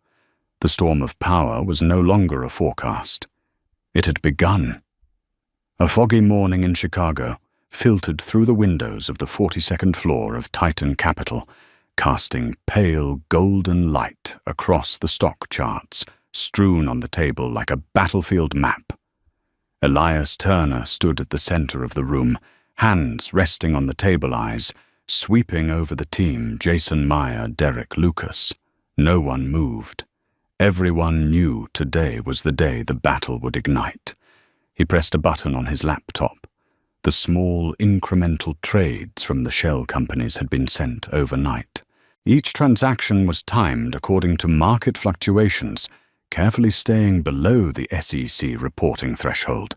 The storm of power was no longer a forecast. It had begun. A foggy morning in Chicago filtered through the windows of the 42nd floor of Titan Capital, casting pale golden light across the stock charts, strewn on the table like a battlefield map. Elias Turner stood at the center of the room, hands resting on the table eyes, sweeping over the team Jason Meyer, Derek Lucas. No one moved. Everyone knew today was the day the battle would ignite. He pressed a button on his laptop. The small incremental trades from the shell companies had been sent overnight. Each transaction was timed according to market fluctuations, carefully staying below the SEC reporting threshold.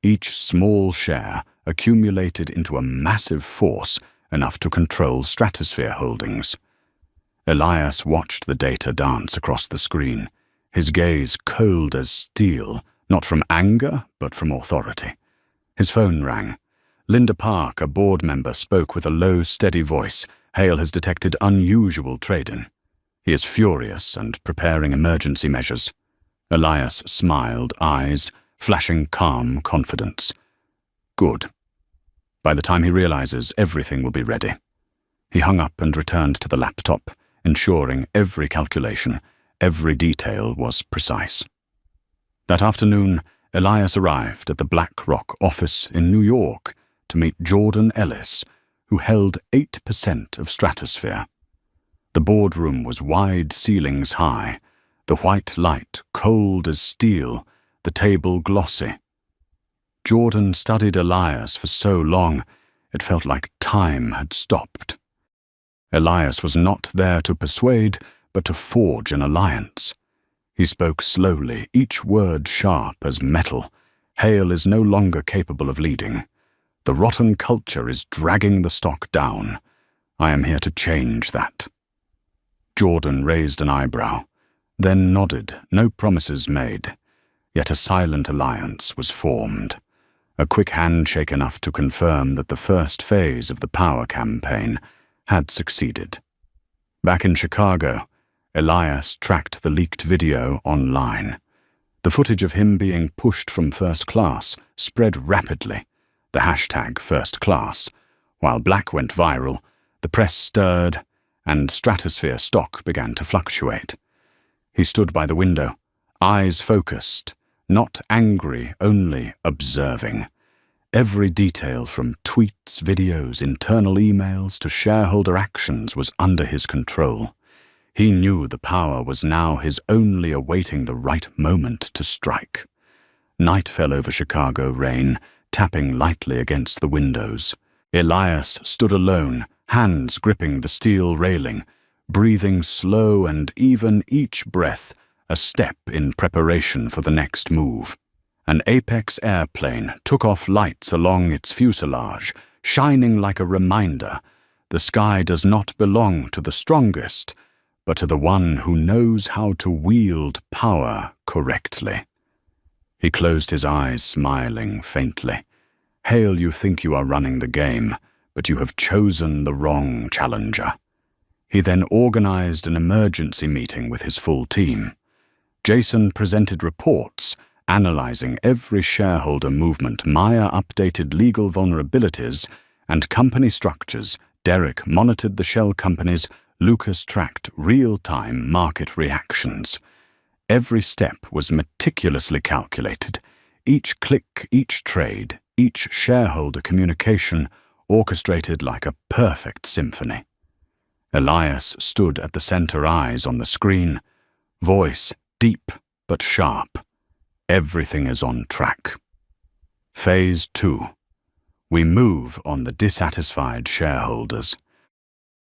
Each small share accumulated into a massive force enough to control Stratosphere Holdings. Elias watched the data dance across the screen, his gaze cold as steel, not from anger, but from authority. His phone rang. Linda Park, a board member, spoke with a low, steady voice. Hale has detected unusual trading. He is furious and preparing emergency measures. Elias smiled, eyes flashing calm confidence. Good. By the time he realizes, everything will be ready. He hung up and returned to the laptop, ensuring every calculation, every detail was precise. That afternoon, Elias arrived at the BlackRock office in New York to meet Jordan Ellis, who held 8% of Stratosphere. The boardroom was wide ceilings high, the white light cold as steel, the table glossy. Jordan studied Elias for so long, it felt like time had stopped. Elias was not there to persuade, but to forge an alliance. He spoke slowly, each word sharp as metal. Hale is no longer capable of leading. The rotten culture is dragging the stock down. I am here to change that. Jordan raised an eyebrow, then nodded, no promises made. Yet a silent alliance was formed. A quick handshake enough to confirm that the first phase of the power campaign had succeeded. Back in Chicago, Elias tracked the leaked video online. The footage of him being pushed from first class spread rapidly, the hashtag first class. While Black went viral, the press stirred, and Stratosphere stock began to fluctuate. He stood by the window, eyes focused, not angry, only observing. Every detail from tweets, videos, internal emails to shareholder actions was under his control. He knew the power was now his, only awaiting the right moment to strike. Night fell over Chicago, rain tapping lightly against the windows. Elias stood alone, hands gripping the steel railing, breathing slow and even, each breath a step in preparation for the next move. An Apex airplane took off, lights along its fuselage, shining like a reminder: the sky does not belong to the strongest, but to the one who knows how to wield power correctly. He closed his eyes, smiling faintly. Hale, you think you are running the game, but you have chosen the wrong challenger. He then organized an emergency meeting with his full team. Jason presented reports, analyzing every shareholder movement. Maya updated legal vulnerabilities and company structures. Derek monitored the shell companies. Lucas tracked real-time market reactions. Every step was meticulously calculated. Each click, each trade, each shareholder communication orchestrated like a perfect symphony. Elias stood at the center, eyes on the screen, voice deep but sharp. Everything is on track. Phase 2. We move on the dissatisfied shareholders.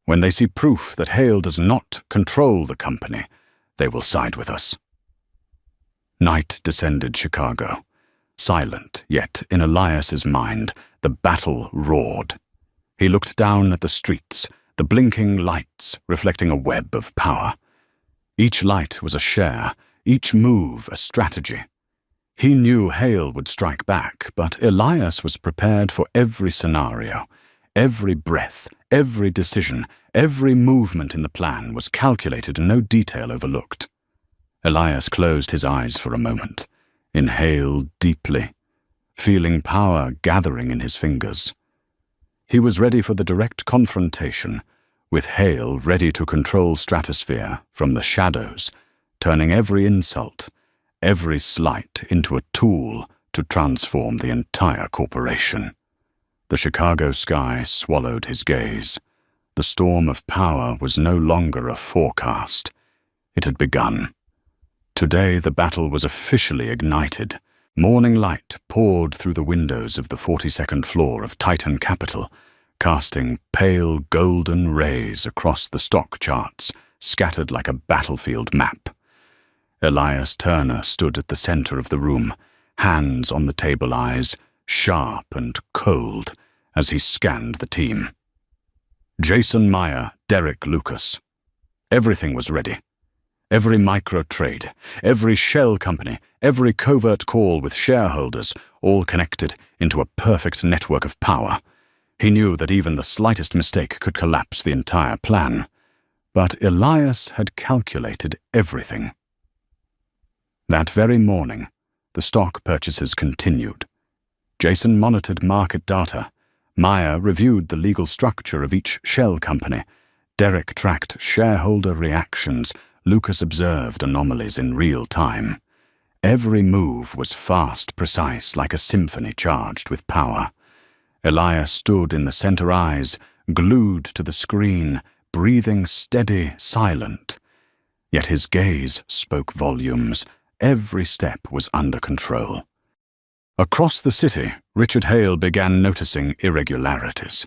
When they see proof that Hale does not control the company, they will side with us. Night descended Chicago. Silent, yet in Elias's mind, the battle roared. He looked down at the streets, the blinking lights reflecting a web of power. Each light was a share, each move a strategy. He knew Hale would strike back, but Elias was prepared for every scenario. Every breath, every decision, every movement in the plan was calculated and no detail overlooked. Elias closed his eyes for a moment, inhaled deeply, feeling power gathering in his fingers. He was ready for the direct confrontation, with Hale ready to control stratosphere from the shadows, turning every insult, every slight into a tool to transform the entire corporation. The Chicago sky swallowed his gaze. The storm of power was no longer a forecast. It had begun. Today the battle was officially ignited. Morning light poured through the windows of the 42nd floor of Titan Capital, casting pale golden rays across the stock charts, scattered like a battlefield map. Elias Turner stood at the center of the room, hands on the table, eyes sharp and cold as he scanned the team. Jason, Maya, Derek, Lucas. Everything was ready. Every micro-trade, every shell company, every covert call with shareholders, all connected into a perfect network of power. He knew that even the slightest mistake could collapse the entire plan. But Elias had calculated everything. That very morning, the stock purchases continued. Jason monitored market data. Maya reviewed the legal structure of each shell company. Derek tracked shareholder reactions. Lucas observed anomalies in real time. Every move was fast, precise, like a symphony charged with power. Elias stood in the center, eyes glued to the screen, breathing steady, silent. Yet his gaze spoke volumes. Every step was under control. Across the city, Richard Hale began noticing irregularities.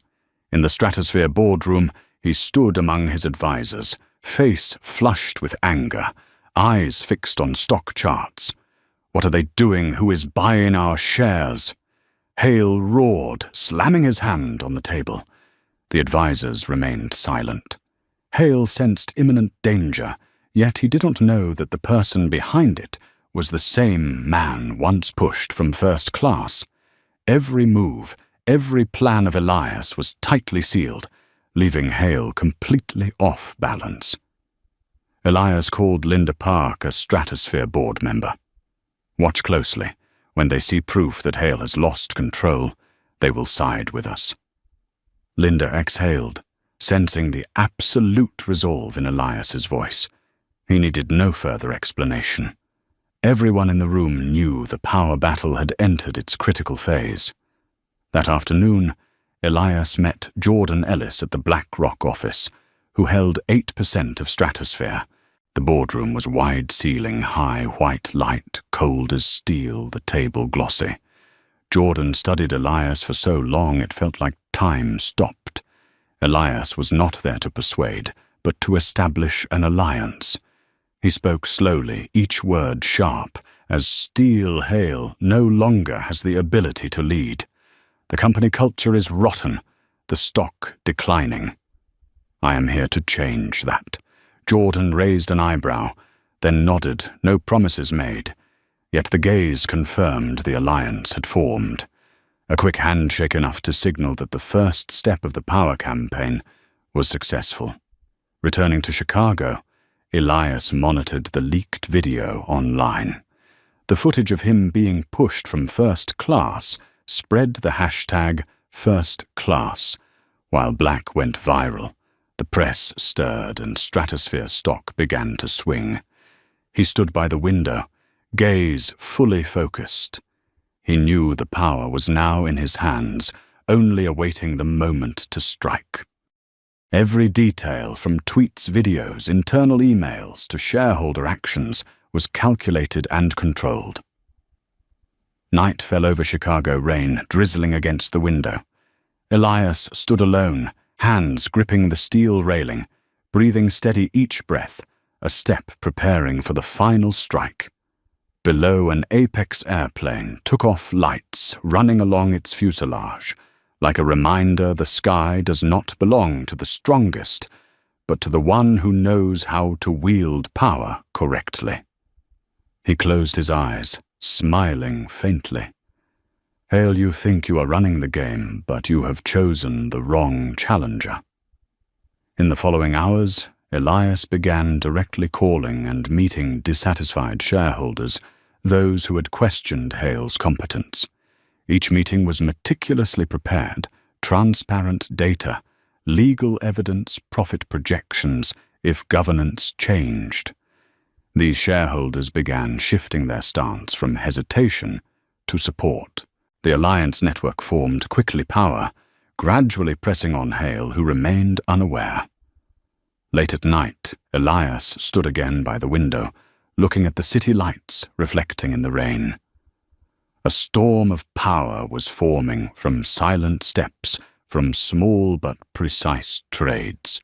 In the Stratosphere boardroom, he stood among his advisors, face flushed with anger, eyes fixed on stock charts. What are they doing? Who is buying our shares? Hale roared, slamming his hand on the table. The advisors remained silent. Hale sensed imminent danger, yet he did not know that the person behind it was the same man once pushed from first class. Every move, every plan of Elias was tightly sealed, leaving Hale completely off balance. Elias called Linda Park, a Stratosphere board member. Watch closely. When they see proof that Hale has lost control, they will side with us. Linda exhaled, sensing the absolute resolve in Elias's voice. He needed no further explanation. Everyone in the room knew the power battle had entered its critical phase. That afternoon, Elias met Jordan Ellis at the BlackRock office, who held 8% of Stratosphere. The boardroom was wide-ceiling, high white light, cold as steel, the table glossy. Jordan studied Elias for so long it felt like time stopped. Elias was not there to persuade, but to establish an alliance. He spoke slowly, each word sharp, as Steel Hale no longer has the ability to lead. The company culture is rotten, the stock declining. I am here to change that. Jordan raised an eyebrow, then nodded, no promises made. Yet the gaze confirmed the alliance had formed. A quick handshake enough to signal that the first step of the power campaign was successful. Returning to Chicago, Elias monitored the leaked video online. The footage of him being pushed from first class spread the hashtag #FirstClass. While Black went viral, the press stirred and Stratosphere stock began to swing. He stood by the window, gaze fully focused. He knew the power was now in his hands, only awaiting the moment to strike. Every detail, from tweets, videos, internal emails to shareholder actions, was calculated and controlled. Night fell over Chicago, rain drizzling against the window. Elias stood alone, hands gripping the steel railing, breathing steady each breath, a step preparing for the final strike. Below, an Apex airplane took off lights running along its fuselage, like a reminder the sky does not belong to the strongest, but to the one who knows how to wield power correctly. He closed his eyes, smiling faintly. Hale, you think you are running the game, but you have chosen the wrong challenger. In the following hours, Elias began directly calling and meeting dissatisfied shareholders, those who had questioned Hale's competence. Each meeting was meticulously prepared, transparent data, legal evidence, profit projections, if governance changed. These shareholders began shifting their stance from hesitation to support. The alliance network formed quickly power, gradually pressing on Hale, who remained unaware. Late at night, Elias stood again by the window, looking at the city lights reflecting in the rain. A storm of power was forming from silent steps, from small but precise trades.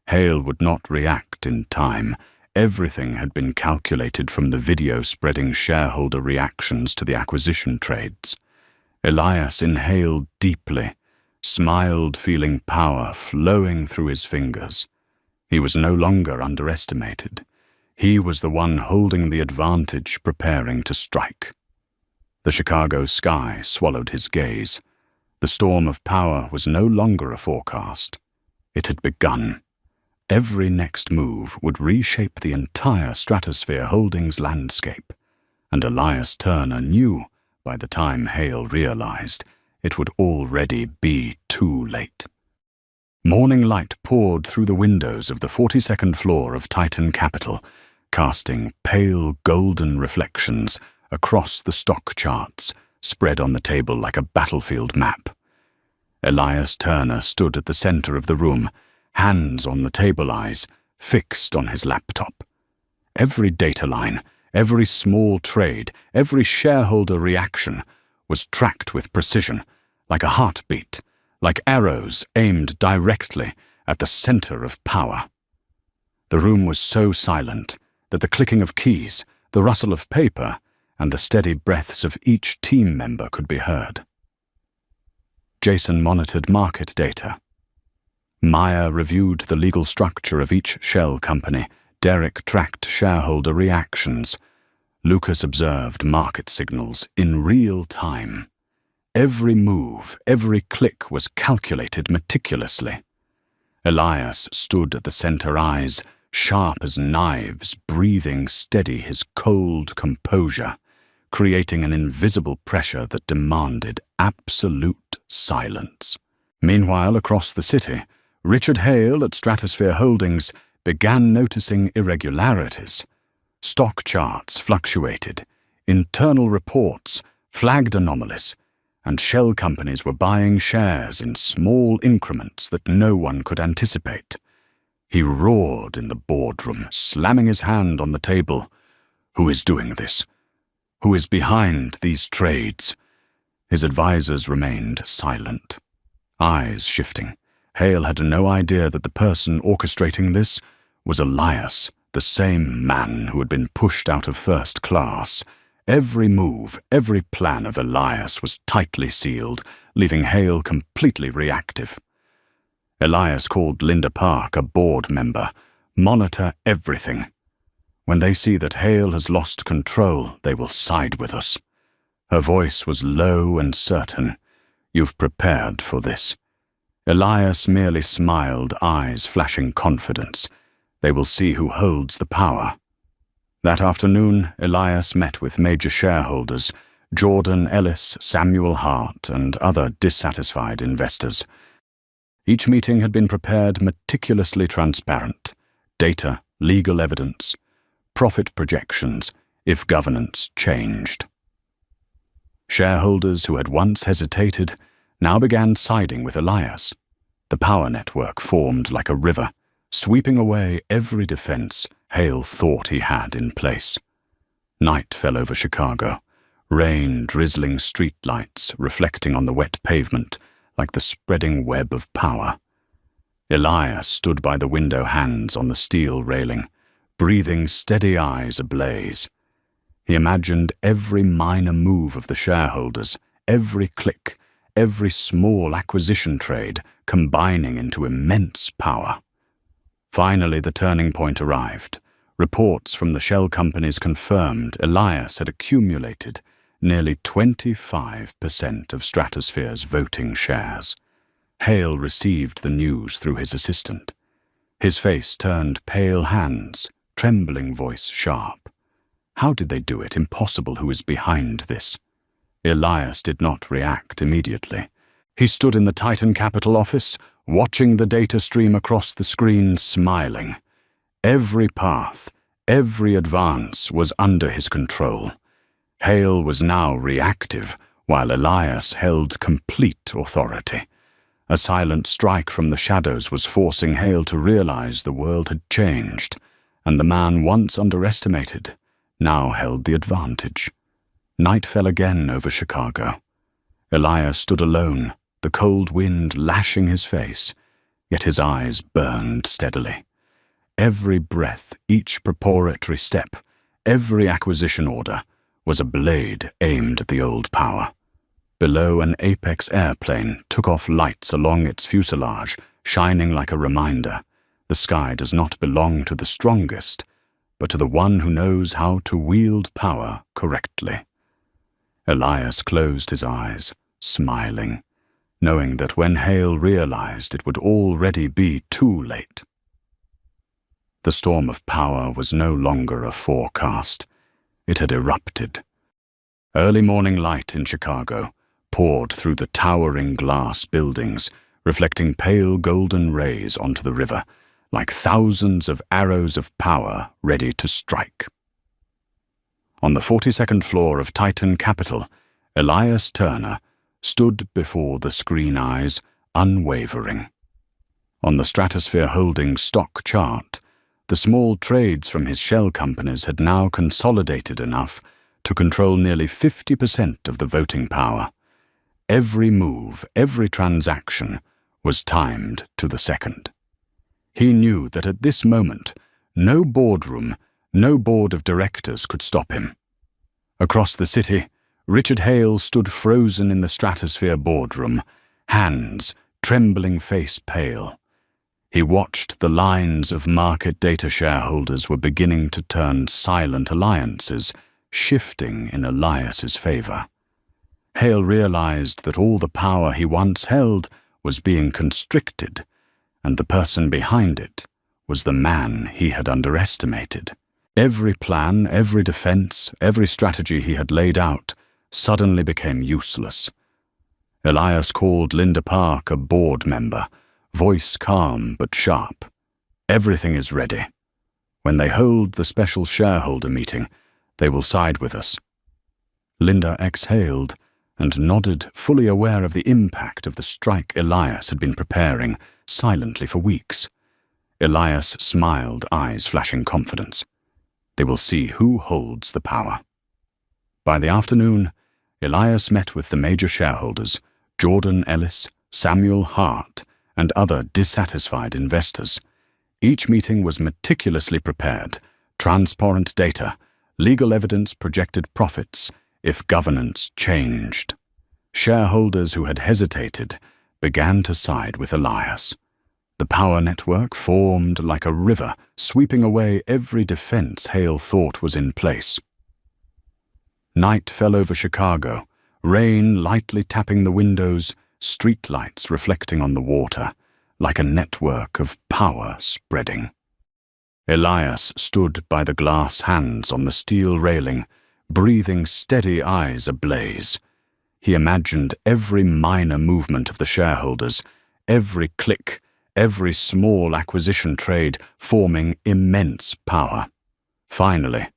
Hale would not react in time. Everything had been calculated from the video spreading shareholder reactions to the acquisition trades. Elias inhaled deeply, smiled, feeling power flowing through his fingers. He was no longer underestimated. He was the one holding the advantage, preparing to strike. The Chicago sky swallowed his gaze. The storm of power was no longer a forecast. It had begun. Every next move would reshape the entire Stratosphere Holdings landscape, and Elias Turner knew, by the time Hale realized, it would already be too late. Morning light poured through the windows of the 42nd floor of Titan Capital, casting pale golden reflections across the stock charts spread on the table like a battlefield map. Elias Turner stood at the center of the room, hands on the table, eyes fixed on his laptop. Every data line, every small trade, every shareholder reaction was tracked with precision, like a heartbeat, like arrows aimed directly at the center of power. The room was so silent that the clicking of keys, the rustle of paper, and the steady breaths of each team member could be heard. Jason monitored market data. Maya reviewed the legal structure of each shell company. Derek tracked shareholder reactions. Lucas observed market signals in real time. Every move, every click was calculated meticulously. Elias stood at the center, eyes sharp as knives, breathing steady, his cold composure, creating an invisible pressure that demanded absolute silence. Meanwhile, across the city, Richard Hale at Stratosphere Holdings began noticing irregularities. Stock charts fluctuated, internal reports flagged anomalies, and shell companies were buying shares in small increments that no one could anticipate. He roared in the boardroom, slamming his hand on the table. Who is doing this? Who is behind these trades? His advisors remained silent, eyes shifting. Hale had no idea that the person orchestrating this was Elias, the same man who had been pushed out of first class. Every move, every plan of Elias was tightly sealed, leaving Hale completely reactive. Elias called Linda Park a board member. Monitor everything. When they see that Hale has lost control, they will side with us. Her voice was low and certain. You've prepared for this. Elias merely smiled, eyes flashing confidence. They will see who holds the power. That afternoon, Elias met with major shareholders, Jordan Ellis, Samuel Hart, and other dissatisfied investors. Each meeting had been prepared meticulously transparent. Data, legal evidence, profit projections, if governance changed. Shareholders who had once hesitated now began siding with Elias. The power network formed like a river, sweeping away every defense Hale thought he had in place. Night fell over Chicago, rain drizzling streetlights reflecting on the wet pavement like the spreading web of power. Elias stood by the window, hands on the steel railing, breathing, steady eyes ablaze. He imagined every minor move of the shareholders, every click, every small acquisition trade combining into immense power. Finally, the turning point arrived. Reports from the shell companies confirmed Elias had accumulated nearly 25% of Stratosphere's voting shares. Hale received the news through his assistant. His face turned pale, hands, trembling voice sharp. How did they do it? Impossible. Who is behind this? Elias did not react immediately. He stood in the Titan Capital office, watching the data stream across the screen, smiling. Every path, every advance was under his control. Hale was now reactive, while Elias held complete authority. A silent strike from the shadows was forcing Hale to realize the world had changed, and the man once underestimated now held the advantage. Night fell again over Chicago. Elias stood alone, the cold wind lashing his face, yet his eyes burned steadily. Every breath, each preparatory step, every acquisition order was a blade aimed at the old power. Below, an Apex airplane took off lights along its fuselage, shining like a reminder. The sky does not belong to the strongest, but to the one who knows how to wield power correctly. Elias closed his eyes, smiling, knowing that when Hale realized it would already be too late. The storm of power was no longer a forecast. It had erupted. Early morning light in Chicago poured through the towering glass buildings, reflecting pale golden rays onto the river, like thousands of arrows of power ready to strike. On the 42nd floor of Titan Capital, Elias Turner stood before the screen eyes, unwavering. On the Stratosphere Holdings stock chart, the small trades from his shell companies had now consolidated enough to control nearly 50% of the voting power. Every move, every transaction was timed to the second. He knew that at this moment, no boardroom, no board of directors could stop him. Across the city, Richard Hale stood frozen in the Stratosphere boardroom, hands, trembling face pale. He watched the lines of market data shareholders were beginning to turn silent alliances, shifting in Elias's favor. Hale realized that all the power he once held was being constricted, and the person behind it was the man he had underestimated. Every plan, every defense, every strategy he had laid out suddenly became useless. Elias called Linda Park a board member, voice calm but sharp. Everything is ready. When they hold the special shareholder meeting, they will side with us. Linda exhaled and nodded, fully aware of the impact of the strike Elias had been preparing silently for weeks. Elias smiled, eyes flashing confidence. They will see who holds the power. By the afternoon, Elias met with the major shareholders, Jordan Ellis, Samuel Hart, and other dissatisfied investors. Each meeting was meticulously prepared, transparent data, legal evidence projected profits if governance changed. Shareholders who had hesitated began to side with Elias. The power network formed like a river, sweeping away every defense Hale thought was in place. Night fell over Chicago, rain lightly tapping the windows, streetlights reflecting on the water, like a network of power spreading. Elias stood by the glass hands on the steel railing, breathing steady, eyes ablaze. He imagined every minor movement of the shareholders, every click, every small acquisition trade forming immense power. Finally,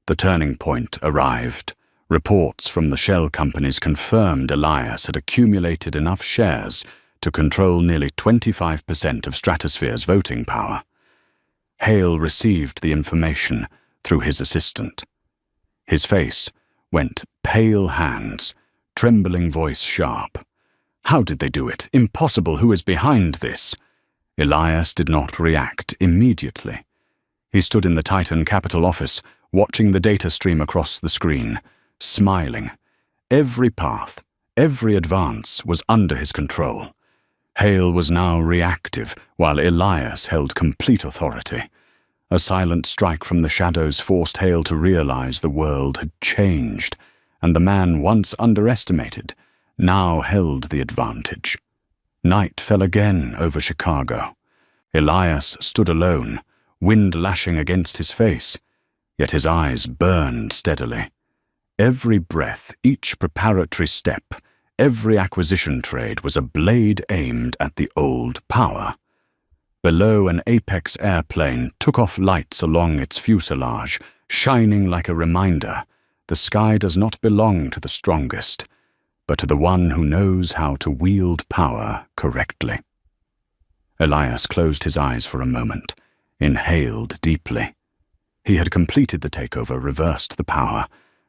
the turning point arrived. Reports from the shell companies confirmed Elias had accumulated enough shares to control nearly 25% of Stratosphere's voting power. Hale received the information through his assistant. His face went pale, hands, trembling voice sharp. How did they do it? Impossible. Who is behind this? Elias did not react immediately. He stood in the Titan Capital office, watching the data stream across the screen, smiling. Every path, every advance was under his control. Hale was now reactive, while Elias held complete authority. A silent strike from the shadows forced Hale to realize the world had changed, and the man once underestimated now held the advantage. Night fell again over Chicago. Elias stood alone, wind lashing against his face, yet his eyes burned steadily. Every breath, each preparatory step, every acquisition trade was a blade aimed at the old power. Below, an Apex airplane took off lights along its fuselage, shining like a reminder: the sky does not belong to the strongest, but to the one who knows how to wield power correctly. Elias closed his eyes for a moment, inhaled deeply. He had completed the takeover, reversed the power,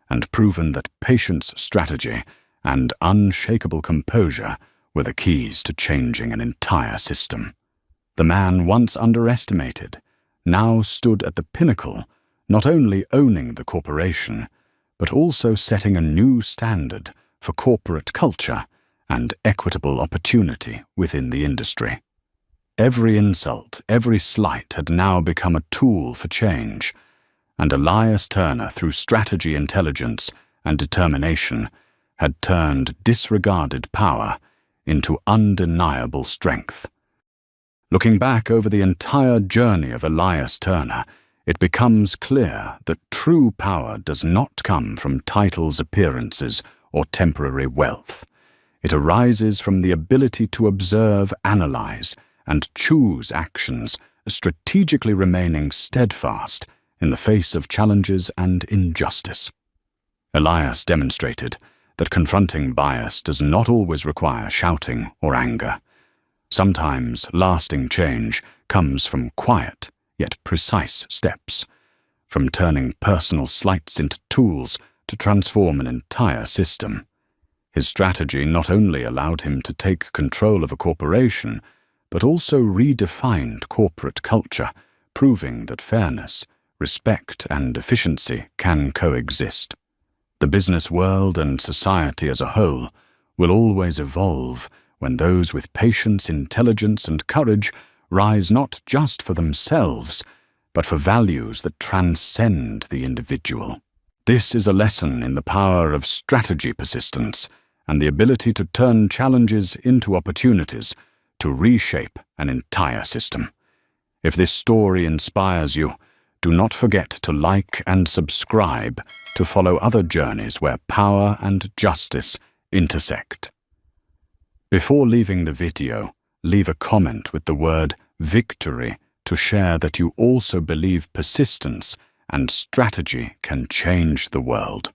and proven that patience, strategy, and unshakable composure were the keys to changing an entire system. The man once underestimated now stood at the pinnacle, not only owning the corporation, but also setting a new standard for corporate culture and equitable opportunity within the industry. Every insult, every slight had now become a tool for change, and Elias Turner, through strategy, intelligence, and determination, had turned disregarded power into undeniable strength. Looking back over the entire journey of Elias Turner, it becomes clear that true power does not come from titles, appearances, or temporary wealth. It arises from the ability to observe, analyze, and choose actions, strategically remaining steadfast in the face of challenges and injustice. Elias demonstrated that confronting bias does not always require shouting or anger. Sometimes lasting change comes from quiet yet precise steps, from turning personal slights into tools to transform an entire system. His strategy not only allowed him to take control of a corporation, but also redefined corporate culture, proving that fairness, respect, and efficiency can coexist. The business world and society as a whole will always evolve when those with patience, intelligence, and courage rise not just for themselves, but for values that transcend the individual. This is a lesson in the power of strategy persistence and the ability to turn challenges into opportunities to reshape an entire system. If this story inspires you, do not forget to like and subscribe to follow other journeys where power and justice intersect. Before leaving the video, leave a comment with the word victory to share that you also believe persistence and strategy can change the world.